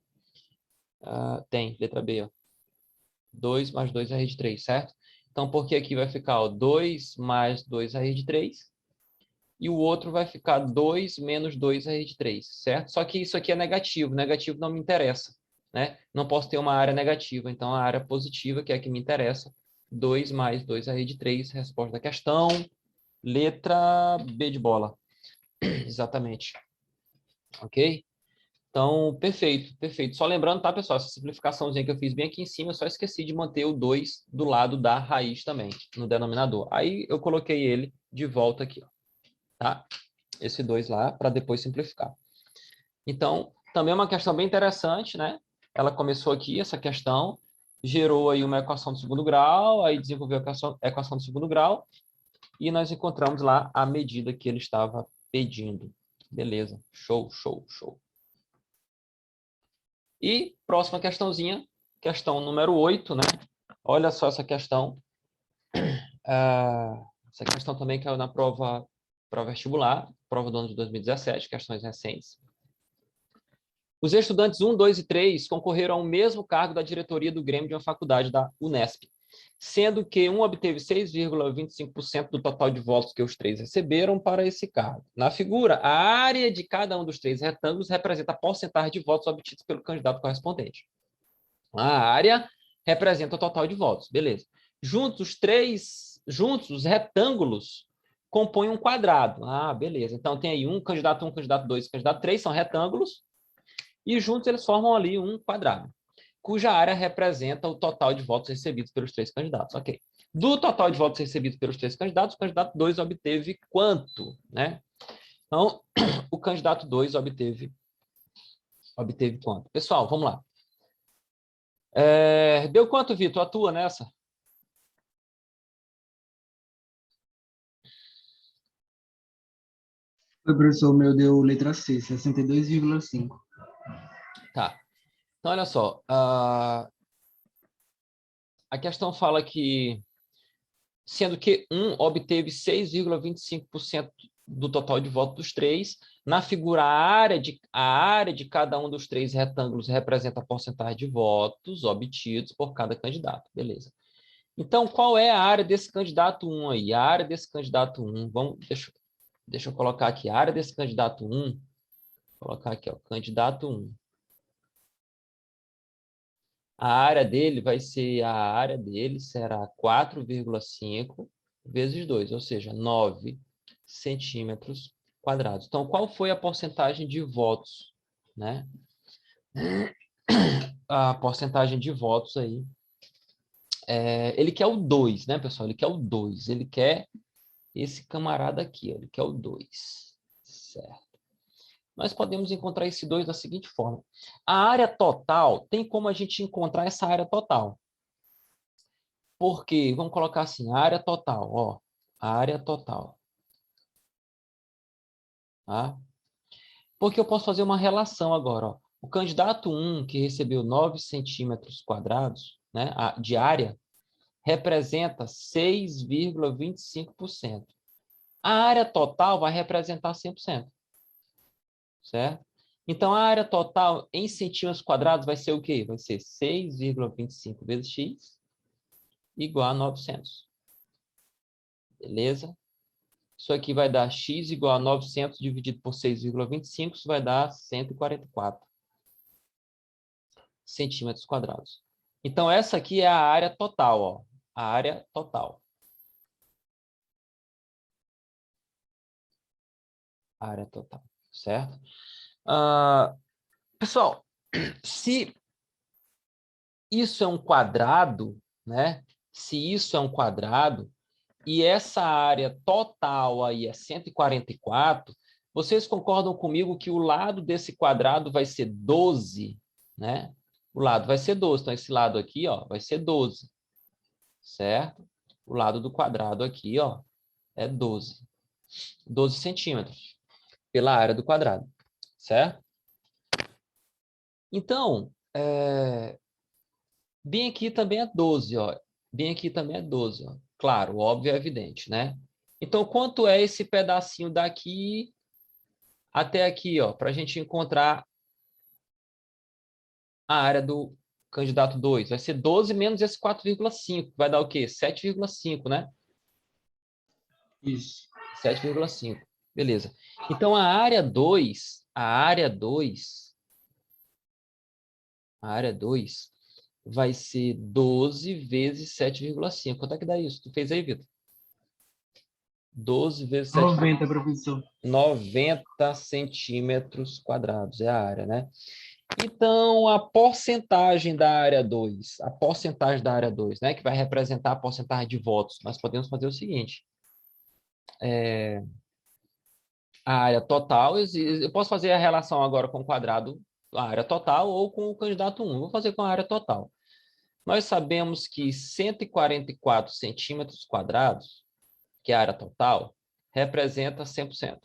Tem, letra B, ó. 2 mais 2 raiz de 3, certo? Então, porque aqui vai ficar, ó, 2 mais 2 raiz de 3, e o outro vai ficar 2 menos 2 raiz de 3, certo? Só que isso aqui é negativo. Negativo não me interessa, né? Não posso ter uma área negativa. Então, a área positiva, que é a que me interessa, 2 mais 2 raiz de 3, resposta da questão. Letra B de bola. Exatamente. Ok? Então, perfeito, perfeito. Só lembrando, tá, pessoal? Essa simplificaçãozinha que eu fiz bem aqui em cima, eu só esqueci de manter o 2 do lado da raiz também, no denominador. Aí, eu coloquei ele de volta aqui, ó. Tá? Esse 2 lá, para depois simplificar. Então, também é uma questão bem interessante, né? Ela começou aqui, essa questão, gerou aí uma equação do segundo grau, aí desenvolveu a equação do segundo grau, e nós encontramos lá a medida que ele estava pedindo. Beleza, show, show, show. E próxima questãozinha, questão número 8, né? Olha só essa questão. Essa questão também caiu na prova vestibular, prova do ano de 2017, questões recentes. Os estudantes 1, 2 e 3 concorreram ao mesmo cargo da diretoria do Grêmio de uma faculdade da Unesp, sendo que um obteve 6,25% do total de votos que os 3 receberam para esse cargo. Na figura, a área de cada um dos 3 retângulos representa a porcentagem de votos obtidos pelo candidato correspondente. A área representa o total de votos, beleza. Juntos, os retângulos compõem um quadrado. Ah, beleza. Então, tem aí candidato 1, candidato 2, candidato 3, são retângulos, e juntos eles formam ali um quadrado, cuja área representa o total de votos recebidos pelos 3 candidatos. Ok. Do total de votos recebidos pelos 3 candidatos, o candidato 2 obteve quanto, né? Então, o candidato 2 obteve quanto? Pessoal, vamos lá. Deu quanto, Vitor? Atua nessa? O professor meu deu letra C, 62,5. Tá. Então, olha só. A questão fala que, sendo que 1 obteve 6,25% do total de votos dos 3, na figura a área de cada um dos 3 retângulos representa a porcentagem de votos obtidos por cada candidato. Beleza. Então, qual é a área desse candidato 1 aí? A área desse candidato 1, deixa eu colocar aqui, a área desse candidato 1, vou colocar aqui, ó, candidato 1. A área dele será 4,5 vezes 2, ou seja, 9 centímetros quadrados. Então, qual foi a porcentagem de votos, né? A porcentagem de votos aí. Ele quer o 2, né, pessoal? Ele quer o 2. Ele quer esse camarada aqui, ó, ele quer o 2. Certo. Nós podemos encontrar esse 2 da seguinte forma. A área total, tem como a gente encontrar essa área total. Porque, vamos colocar assim, a área total, ó, a área total. Tá? Porque eu posso fazer uma relação agora, ó. O candidato 1, que recebeu 9 centímetros quadrados, né, de área, representa 6,25%. A área total vai representar 100%. Certo? Então, a área total em centímetros quadrados vai ser o quê? Vai ser 6,25 vezes x igual a 900. Beleza? Isso aqui vai dar x igual a 900 dividido por 6,25, isso vai dar 144 centímetros quadrados. Então, essa aqui é a área total, ó. A área total. A área total, certo? Pessoal, se isso é um quadrado, né? Se isso é um quadrado, e essa área total aí é 144, vocês concordam comigo que o lado desse quadrado vai ser 12, né? O lado vai ser 12, então esse lado aqui, ó, vai ser 12, certo? O lado do quadrado aqui, ó, é 12 centímetros pela área do quadrado, certo? Então, bem aqui também é 12, ó. Bem aqui também é 12, ó. Claro, óbvio, é evidente, né? Então, quanto é esse pedacinho daqui até aqui, ó, para a gente encontrar a área do candidato 2? Vai ser 12 menos esse 4,5, vai dar o quê? 7,5, né? Isso. 7,5. Beleza. Então, a área 2 vai ser 12 vezes 7,5. Quanto é que dá isso? Tu fez aí, Vitor? 12 vezes 7. 90, professor. 90 centímetros quadrados é a área, né? Então, a porcentagem da área 2, né, que vai representar a porcentagem de votos, nós podemos fazer o seguinte. A área total, eu posso fazer a relação agora com o quadrado, a área total, ou com o candidato 1. Vou fazer com a área total. Nós sabemos que 144 centímetros quadrados, que é a área total, representa 100%.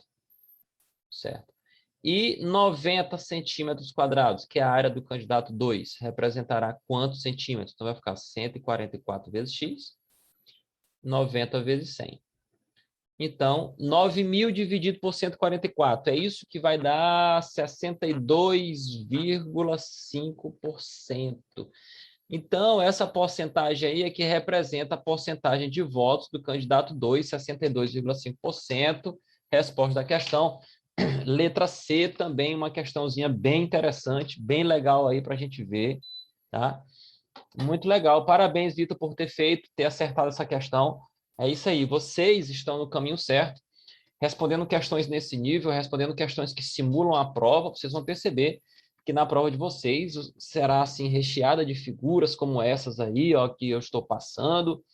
Certo? E 90 centímetros quadrados, que é a área do candidato 2, representará quantos centímetros? Então, vai ficar 144 vezes x, 90 vezes 100. Então, 9.000 dividido por 144, é isso que vai dar 62,5%. Então, essa porcentagem aí é que representa a porcentagem de votos do candidato 2, 62,5%. Resposta da questão. Letra C também, uma questãozinha bem interessante, bem legal aí para a gente ver, tá? Muito legal. Parabéns, Vitor, por ter acertado essa questão. É isso aí, vocês estão no caminho certo, respondendo questões nesse nível, respondendo questões que simulam a prova, vocês vão perceber que na prova de vocês será assim recheada de figuras como essas aí, ó, que eu estou passando,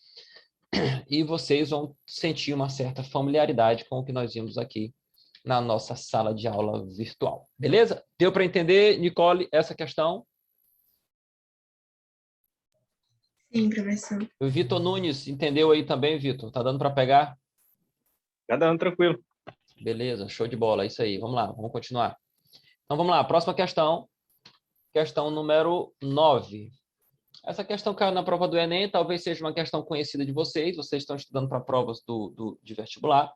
e vocês vão sentir uma certa familiaridade com o que nós vimos aqui na nossa sala de aula virtual. Beleza? Deu para entender, Nicole, essa questão? Sim, professor. O Vitor Nunes, entendeu aí também, Vitor? Tá dando para pegar? Cada ano tranquilo. Beleza, show de bola, é isso aí. Vamos lá, vamos continuar. Então, vamos lá, próxima questão. Questão número 9. Essa questão caiu na prova do Enem, talvez seja uma questão conhecida de vocês estão estudando para provas de vestibular.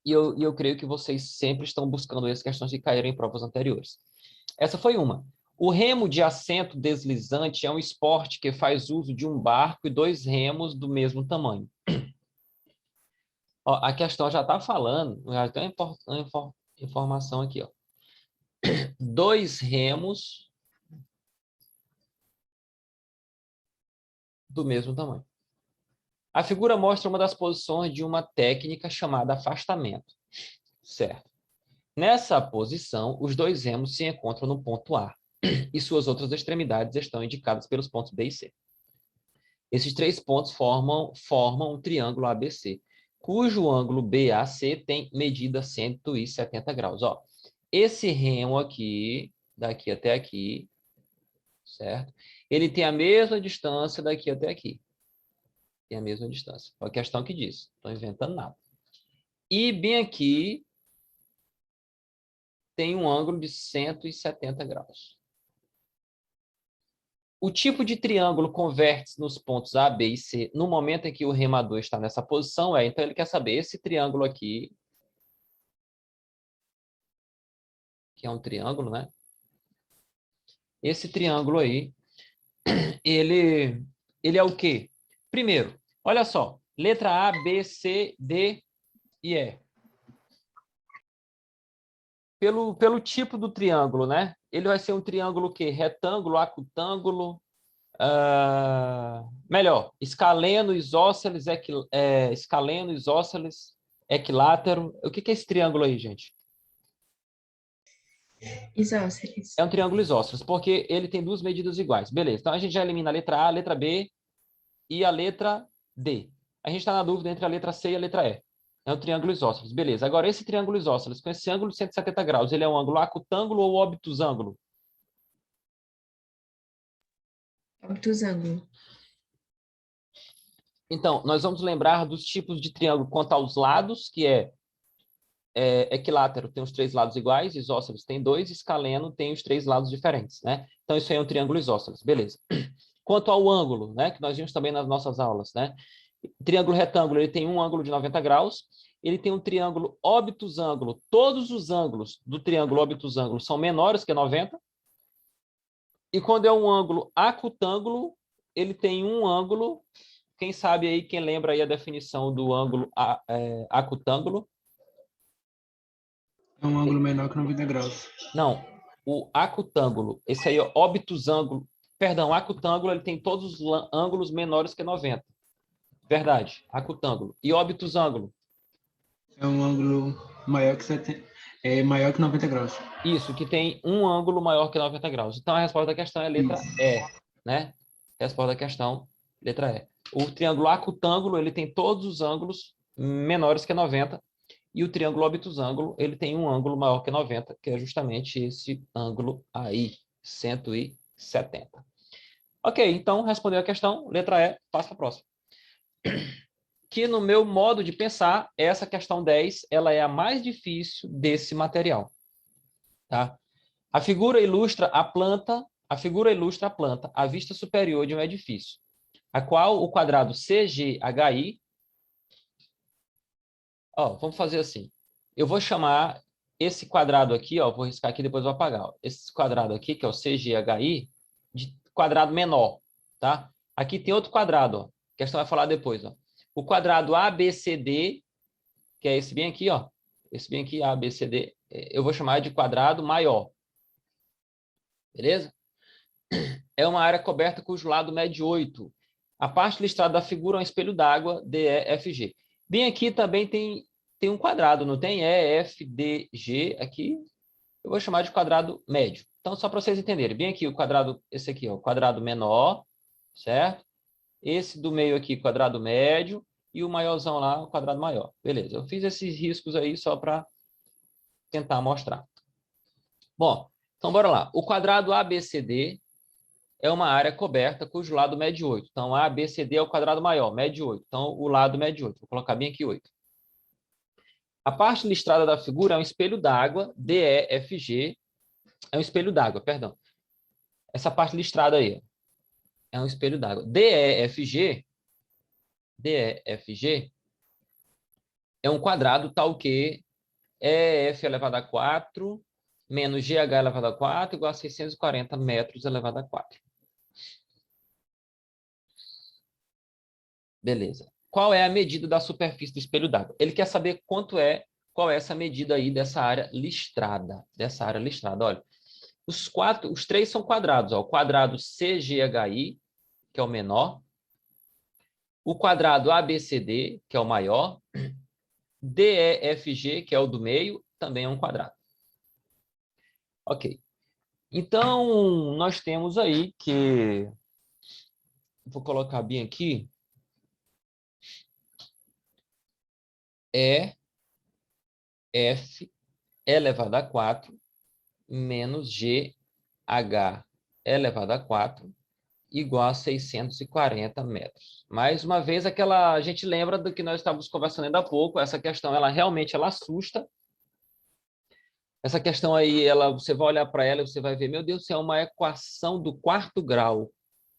E eu creio que vocês sempre estão buscando essas questões que caíram em provas anteriores. Essa foi uma. O remo de assento deslizante é um esporte que faz uso de um barco e 2 remos do mesmo tamanho. Ó, a questão já está falando, já tem uma informação aqui. Ó. 2 remos do mesmo tamanho. A figura mostra uma das posições de uma técnica chamada afastamento. Certo. Nessa posição, os 2 remos se encontram no ponto A e suas outras extremidades estão indicadas pelos pontos B e C. Esses 3 pontos formam um triângulo ABC, cujo ângulo BAC tem medida 170 graus. Ó, esse remo aqui, daqui até aqui, certo? Ele tem a mesma distância daqui até aqui. Tem a mesma distância. É a questão que diz. Não estou inventando nada. E bem aqui tem um ângulo de 170 graus. O tipo de triângulo converte-se nos pontos A, B e C no momento em que o remador está nessa posição. Então, ele quer saber esse triângulo aqui, que é um triângulo, né? Esse triângulo aí, ele é o quê? Primeiro, olha só, letra A, B, C, D e E. Pelo tipo do triângulo, né? Ele vai ser um triângulo o quê? Retângulo, acutângulo, melhor, escaleno, isósceles, equilátero. O que é esse triângulo aí, gente? Isósceles. É um triângulo isósceles, porque ele tem 2 medidas iguais. Beleza, então a gente já elimina a letra A, a letra B e a letra D. A gente está na dúvida entre a letra C e a letra E. É um triângulo isósceles. Beleza, agora esse triângulo isósceles, com esse ângulo de 170 graus, ele é um ângulo acutângulo ou obtusângulo? Obtusângulo. Então, nós vamos lembrar dos tipos de triângulo quanto aos lados, que é equilátero tem os 3 lados iguais, isósceles tem 2, escaleno tem os 3 lados diferentes, né? Então, isso aí é um triângulo isósceles, beleza. Quanto ao ângulo, né, que nós vimos também nas nossas aulas, né? Triângulo retângulo, ele tem um ângulo de 90 graus, ele tem um triângulo obtusângulo, todos os ângulos do triângulo obtusângulo são menores que 90, e quando é um ângulo acutângulo, ele tem um ângulo, quem sabe aí, quem lembra aí a definição do ângulo acutângulo? É um ângulo menor que 90 graus. Não, o acutângulo, esse aí é obtusângulo, perdão, acutângulo, ele tem todos os ângulos menores que 90. Verdade, acutângulo. E obtusângulo? É um ângulo maior maior que 90 graus. Isso, que tem um ângulo maior que 90 graus. Então, a resposta da questão é a letra E, né? Resposta da questão, letra E. O triângulo acutângulo, ele tem todos os ângulos menores que 90, e o triângulo obtusângulo, ele tem um ângulo maior que 90, que é justamente esse ângulo aí, 170. Ok, então, respondeu a questão, letra E, passa para a próxima. Que no meu modo de pensar, essa questão 10, ela é a mais difícil desse material. Tá? A figura ilustra a planta, à vista superior de um edifício, a qual o quadrado CGHI, vamos fazer assim, eu vou chamar esse quadrado aqui, vou riscar aqui, depois vou apagar, esse quadrado aqui, que é o CGHI, de quadrado menor, tá? Aqui tem outro quadrado, a questão vai falar depois, O quadrado ABCD, que é esse bem aqui, esse bem aqui, ABCD, eu vou chamar de quadrado maior. Beleza? É uma área coberta cujo lado mede 8. A parte listrada da figura é um espelho d'água, DEFG. Bem aqui também tem um quadrado, não tem? EFDG aqui. Eu vou chamar de quadrado médio. Então, só para vocês entenderem. Bem aqui o quadrado, esse aqui, ó, o quadrado menor, certo? Esse do meio aqui, quadrado médio. E o maiorzão lá, o quadrado maior. Beleza, eu fiz esses riscos aí só para tentar mostrar. Bom, então bora lá. O quadrado ABCD é uma área coberta cujo lado mede 8. Então, ABCD é o quadrado maior, mede 8. Então, o lado mede 8. Vou colocar bem aqui 8. A parte listrada da figura é um espelho d'água, DEFG. É um espelho d'água, perdão. Essa parte listrada aí é um espelho d'água. DEFG é um quadrado tal que EF elevado a 4 menos GH elevado a 4 igual a 640 metros elevado a 4. Beleza. Qual é a medida da superfície do espelho d'água? Ele quer saber qual é essa medida aí dessa área listrada. Olha, os três são quadrados. Ó. O quadrado CGHI, que é o menor. O quadrado ABCD, que é o maior. DEFG, que é o do meio, também é um quadrado. Ok. Então, nós temos aí que... Vou colocar bem aqui. EF elevado a 4 menos GH elevado a 4 igual a 640 metros. Mais uma vez, a gente lembra do que nós estávamos conversando ainda há pouco, essa questão, ela realmente assusta. Essa questão aí, você vai olhar para ela e você vai ver, meu Deus do céu, uma equação do 4º grau.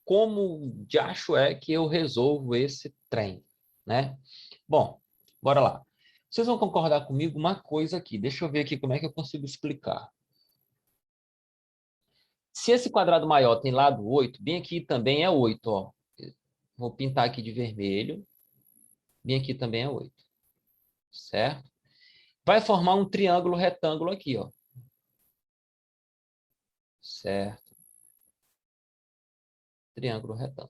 Como de acho é que eu resolvo esse trem, né? Bom, bora lá. Vocês vão concordar comigo uma coisa aqui. Deixa eu ver aqui como é que eu consigo explicar. Se esse quadrado maior tem lado 8, bem aqui também é 8, ó. Vou pintar aqui de vermelho. Bem aqui também é 8. Certo? Vai formar um triângulo retângulo aqui, ó. Certo? Triângulo retângulo.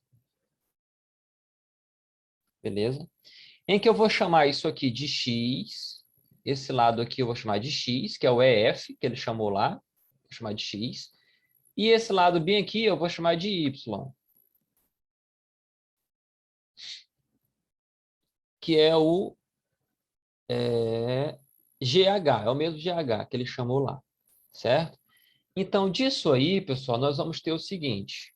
Beleza? Em que eu vou chamar isso aqui de X. Esse lado aqui eu vou chamar de X, que é o EF, que ele chamou lá. Vou chamar de X. E esse lado bem aqui eu vou chamar de Y. Que é o GH, é o mesmo GH que ele chamou lá, certo? Então, disso aí, pessoal, nós vamos ter o seguinte.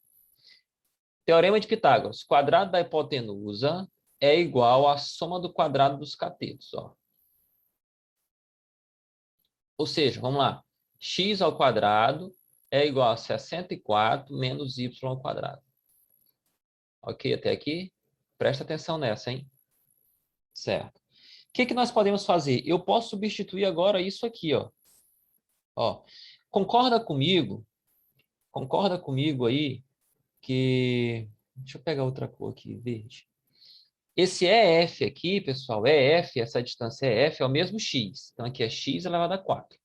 Teorema de Pitágoras. Quadrado da hipotenusa é igual à soma do quadrado dos catetos, ó. Ou seja, vamos lá. X ao quadrado é igual a 64 menos Y ao quadrado. Ok, até aqui? Presta atenção nessa, hein? Certo. O que nós podemos fazer? Eu posso substituir agora isso aqui, ó. Ó, concorda comigo aí que... Deixa eu pegar outra cor aqui, verde. Esse EF aqui, pessoal, EF, essa distância EF é o mesmo X. Então, aqui é X elevado a 4.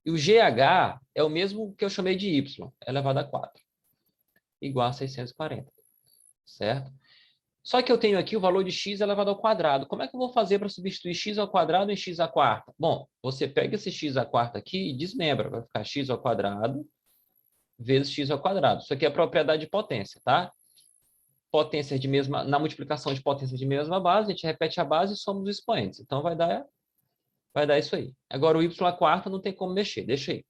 E o GH é o mesmo que eu chamei de Y, elevado a 4. Igual a 640. Certo? Só que eu tenho aqui o valor de x elevado ao quadrado. Como é que eu vou fazer para substituir x ao quadrado em x à quarta? Bom, você pega esse x à quarta aqui e desmembra. Vai ficar x ao quadrado vezes x ao quadrado. Isso aqui é a propriedade de potência, tá? Potência de mesma, na multiplicação de potência de mesma base, a gente repete a base e soma os expoentes. Então, vai dar isso aí. Agora, o y à quarta não tem como mexer. Deixa aí.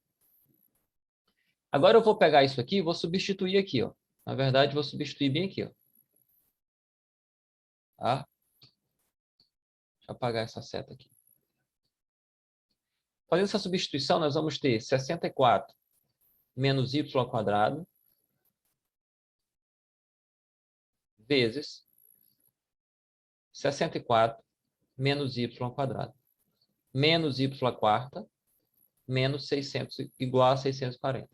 Agora, eu vou pegar isso aqui e vou substituir aqui, ó. Na verdade, vou substituir bem aqui, ó. Tá? Deixa eu apagar essa seta aqui. Fazendo essa substituição, nós vamos ter 64 menos y ao quadrado vezes 64 menos y ao quadrado menos y à quarta menos 600 igual a 640.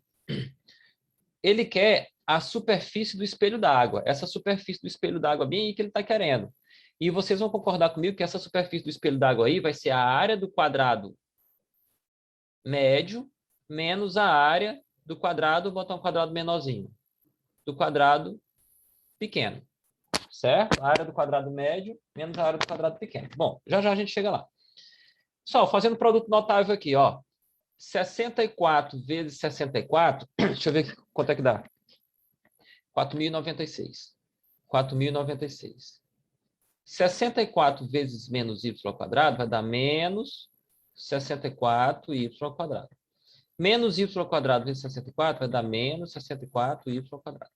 Ele quer a superfície do espelho d'água. Essa superfície do espelho d'água bem aí que ele está querendo. E vocês vão concordar comigo que essa superfície do espelho d'água aí vai ser a área do quadrado médio menos a área do quadrado, vou botar um quadrado menorzinho, do quadrado pequeno, certo? A área do quadrado médio menos a área do quadrado pequeno. Bom, já já a gente chega lá. Pessoal, fazendo produto notável aqui, ó. 64 vezes 64, deixa eu ver quanto é que dá. 4.096. 4.096. 64 vezes menos y ao quadrado vai dar menos 64y ao quadrado. Menos y ao quadrado vezes 64 vai dar menos 64y ao quadrado.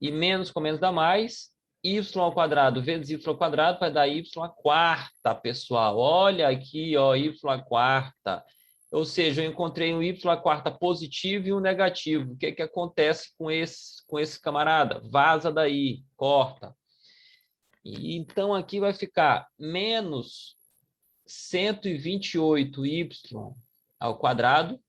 E menos com menos dá mais. Y ao quadrado vezes y ao quadrado vai dar y à quarta, pessoal. Olha aqui, ó, y à quarta. Ou seja, eu encontrei um y à quarta positivo e um negativo. O que que acontece com esse camarada? Vaza daí, corta. E, então, aqui vai ficar menos 128y ao quadrado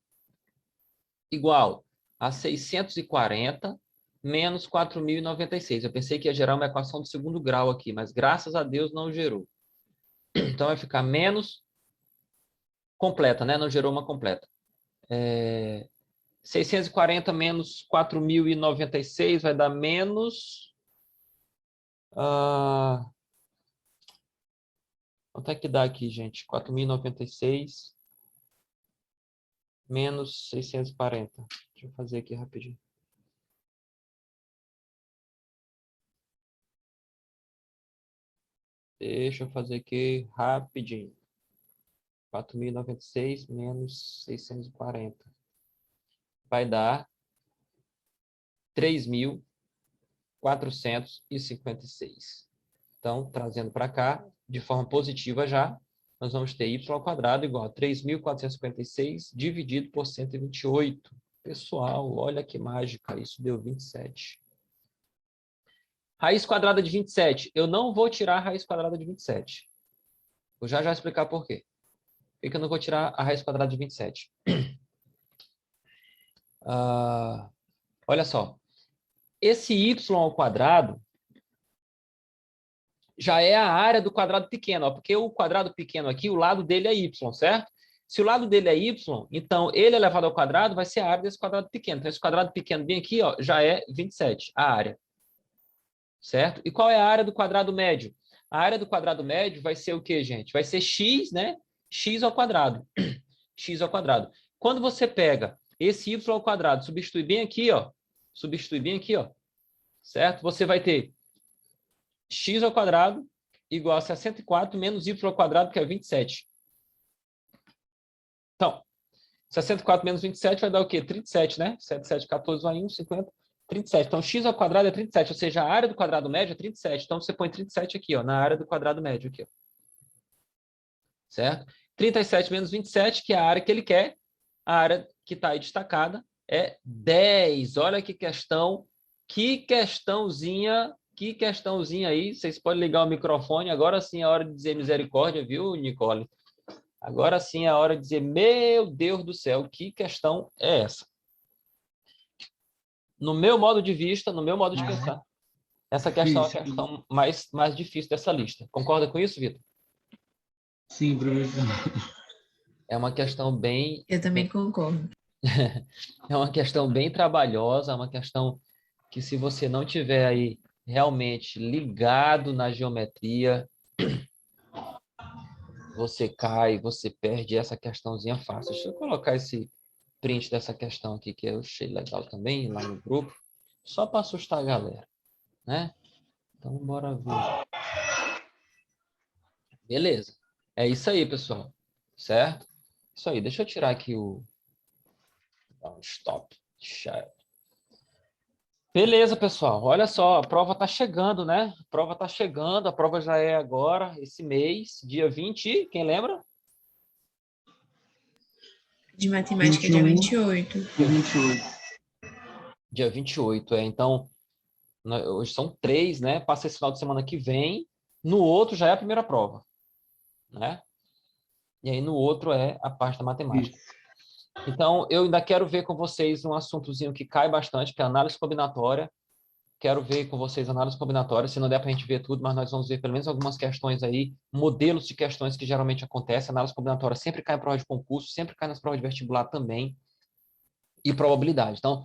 igual a 640 menos 4.096. Eu pensei que ia gerar uma equação de segundo grau aqui, mas graças a Deus não gerou. Então, vai ficar menos completa, né? Não gerou uma completa. 640 menos 4.096 vai dar menos... quanto é que dá aqui, gente? 4.096 menos 640. Deixa eu fazer aqui rapidinho. Deixa eu fazer aqui rapidinho. 4.096 menos 640. Vai dar 3.456. Então, trazendo para cá, de forma positiva já, nós vamos ter y ao quadrado igual a 3.456 dividido por 128. Pessoal, olha que mágica, isso deu 27. Raiz quadrada de 27. Eu não vou tirar a raiz quadrada de 27. Vou já explicar por quê. Por que eu não vou tirar a raiz quadrada de 27? Olha só. Esse y ao quadrado já é a área do quadrado pequeno, ó, porque o quadrado pequeno aqui, o lado dele é y, certo? Se o lado dele é y, então ele elevado ao quadrado vai ser a área desse quadrado pequeno. Então, esse quadrado pequeno bem aqui, ó, já é 27, a área. Certo? E qual é a área do quadrado médio? A área do quadrado médio vai ser o quê, gente? Vai ser x, né? X ao quadrado. X ao quadrado. Quando você pega esse y ao quadrado, substitui bem aqui, ó. Substitui bem aqui, ó. Certo? Você vai ter x ao quadrado igual a 64 menos y ao quadrado, que é 27. Então, 64 menos 27 vai dar o quê? 37, né? 7, 7, 14, vai 1, 50, 37. Então, x ao quadrado é 37, ou seja, a área do quadrado médio é 37. Então, você põe 37 aqui, ó, na área do quadrado médio aqui, ó. Certo? 37 menos 27, que é a área que ele quer, a área que está aí destacada, é 10. Olha que questãozinha aí. Vocês podem ligar o microfone. Agora sim é a hora de dizer misericórdia, viu, Nicole? Agora sim é a hora de dizer, meu Deus do céu, que questão é essa? No meu modo de vista, no meu modo de pensar, essa questão é a questão mais difícil dessa lista. Concorda com isso, Vitor? Sim, professor. É uma questão bem... Eu também concordo. É uma questão bem trabalhosa, é uma questão que, se você não tiver aí realmente ligado na geometria, você cai, você perde essa questãozinha fácil. Deixa eu colocar esse print dessa questão aqui, que eu achei legal também, lá no grupo, só para assustar a galera, né? Então, bora ver. Beleza. É isso aí, pessoal. Certo? Isso aí. Deixa eu tirar aqui o... Stop. Beleza, pessoal. Olha só, a prova está chegando, né? A prova está chegando, a prova já é agora, esse mês, dia 20, quem lembra? De matemática, 21, dia 28. Dia 28. Dia 28, Então, hoje são 3, né? Passa esse final de semana que vem. No outro já é a primeira prova, né? E aí no outro é a parte da matemática. Isso. Então, eu ainda quero ver com vocês um assuntozinho que cai bastante, que é a análise combinatória. Quero ver com vocês a análise combinatória, se não der para a gente ver tudo, mas nós vamos ver pelo menos algumas questões aí, modelos de questões que geralmente acontecem. A análise combinatória sempre cai em prova de concurso, sempre cai nas provas de vestibular também, e probabilidade. Então,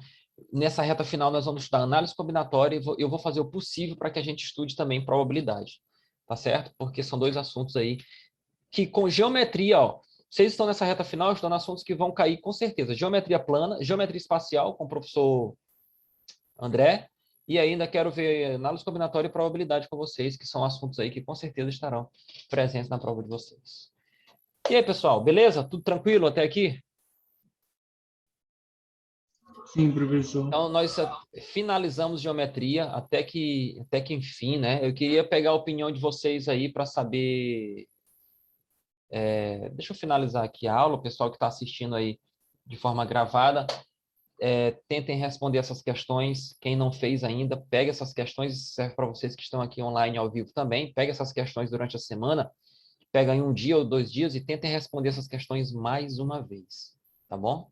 Nessa reta final, nós vamos estudar análise combinatória e eu vou fazer o possível para que a gente estude também probabilidade, tá certo? Porque são dois assuntos aí que com geometria, ó, vocês estão nessa reta final, estão em assuntos que vão cair com certeza. Geometria plana, geometria espacial com o professor André, e ainda quero ver análise combinatória e probabilidade com vocês, que são assuntos aí que com certeza estarão presentes na prova de vocês. E aí, pessoal, beleza? Tudo tranquilo até aqui? Sim, professor. Então, nós finalizamos geometria até que enfim, né? Eu queria pegar a opinião de vocês aí para saber... deixa eu finalizar aqui a aula, o pessoal que está assistindo aí de forma gravada, tentem responder essas questões. Quem não fez ainda, pega essas questões, isso serve para vocês que estão aqui online ao vivo também, pega essas questões durante a semana, pega em um dia ou 2 dias e tentem responder essas questões mais uma vez, tá bom?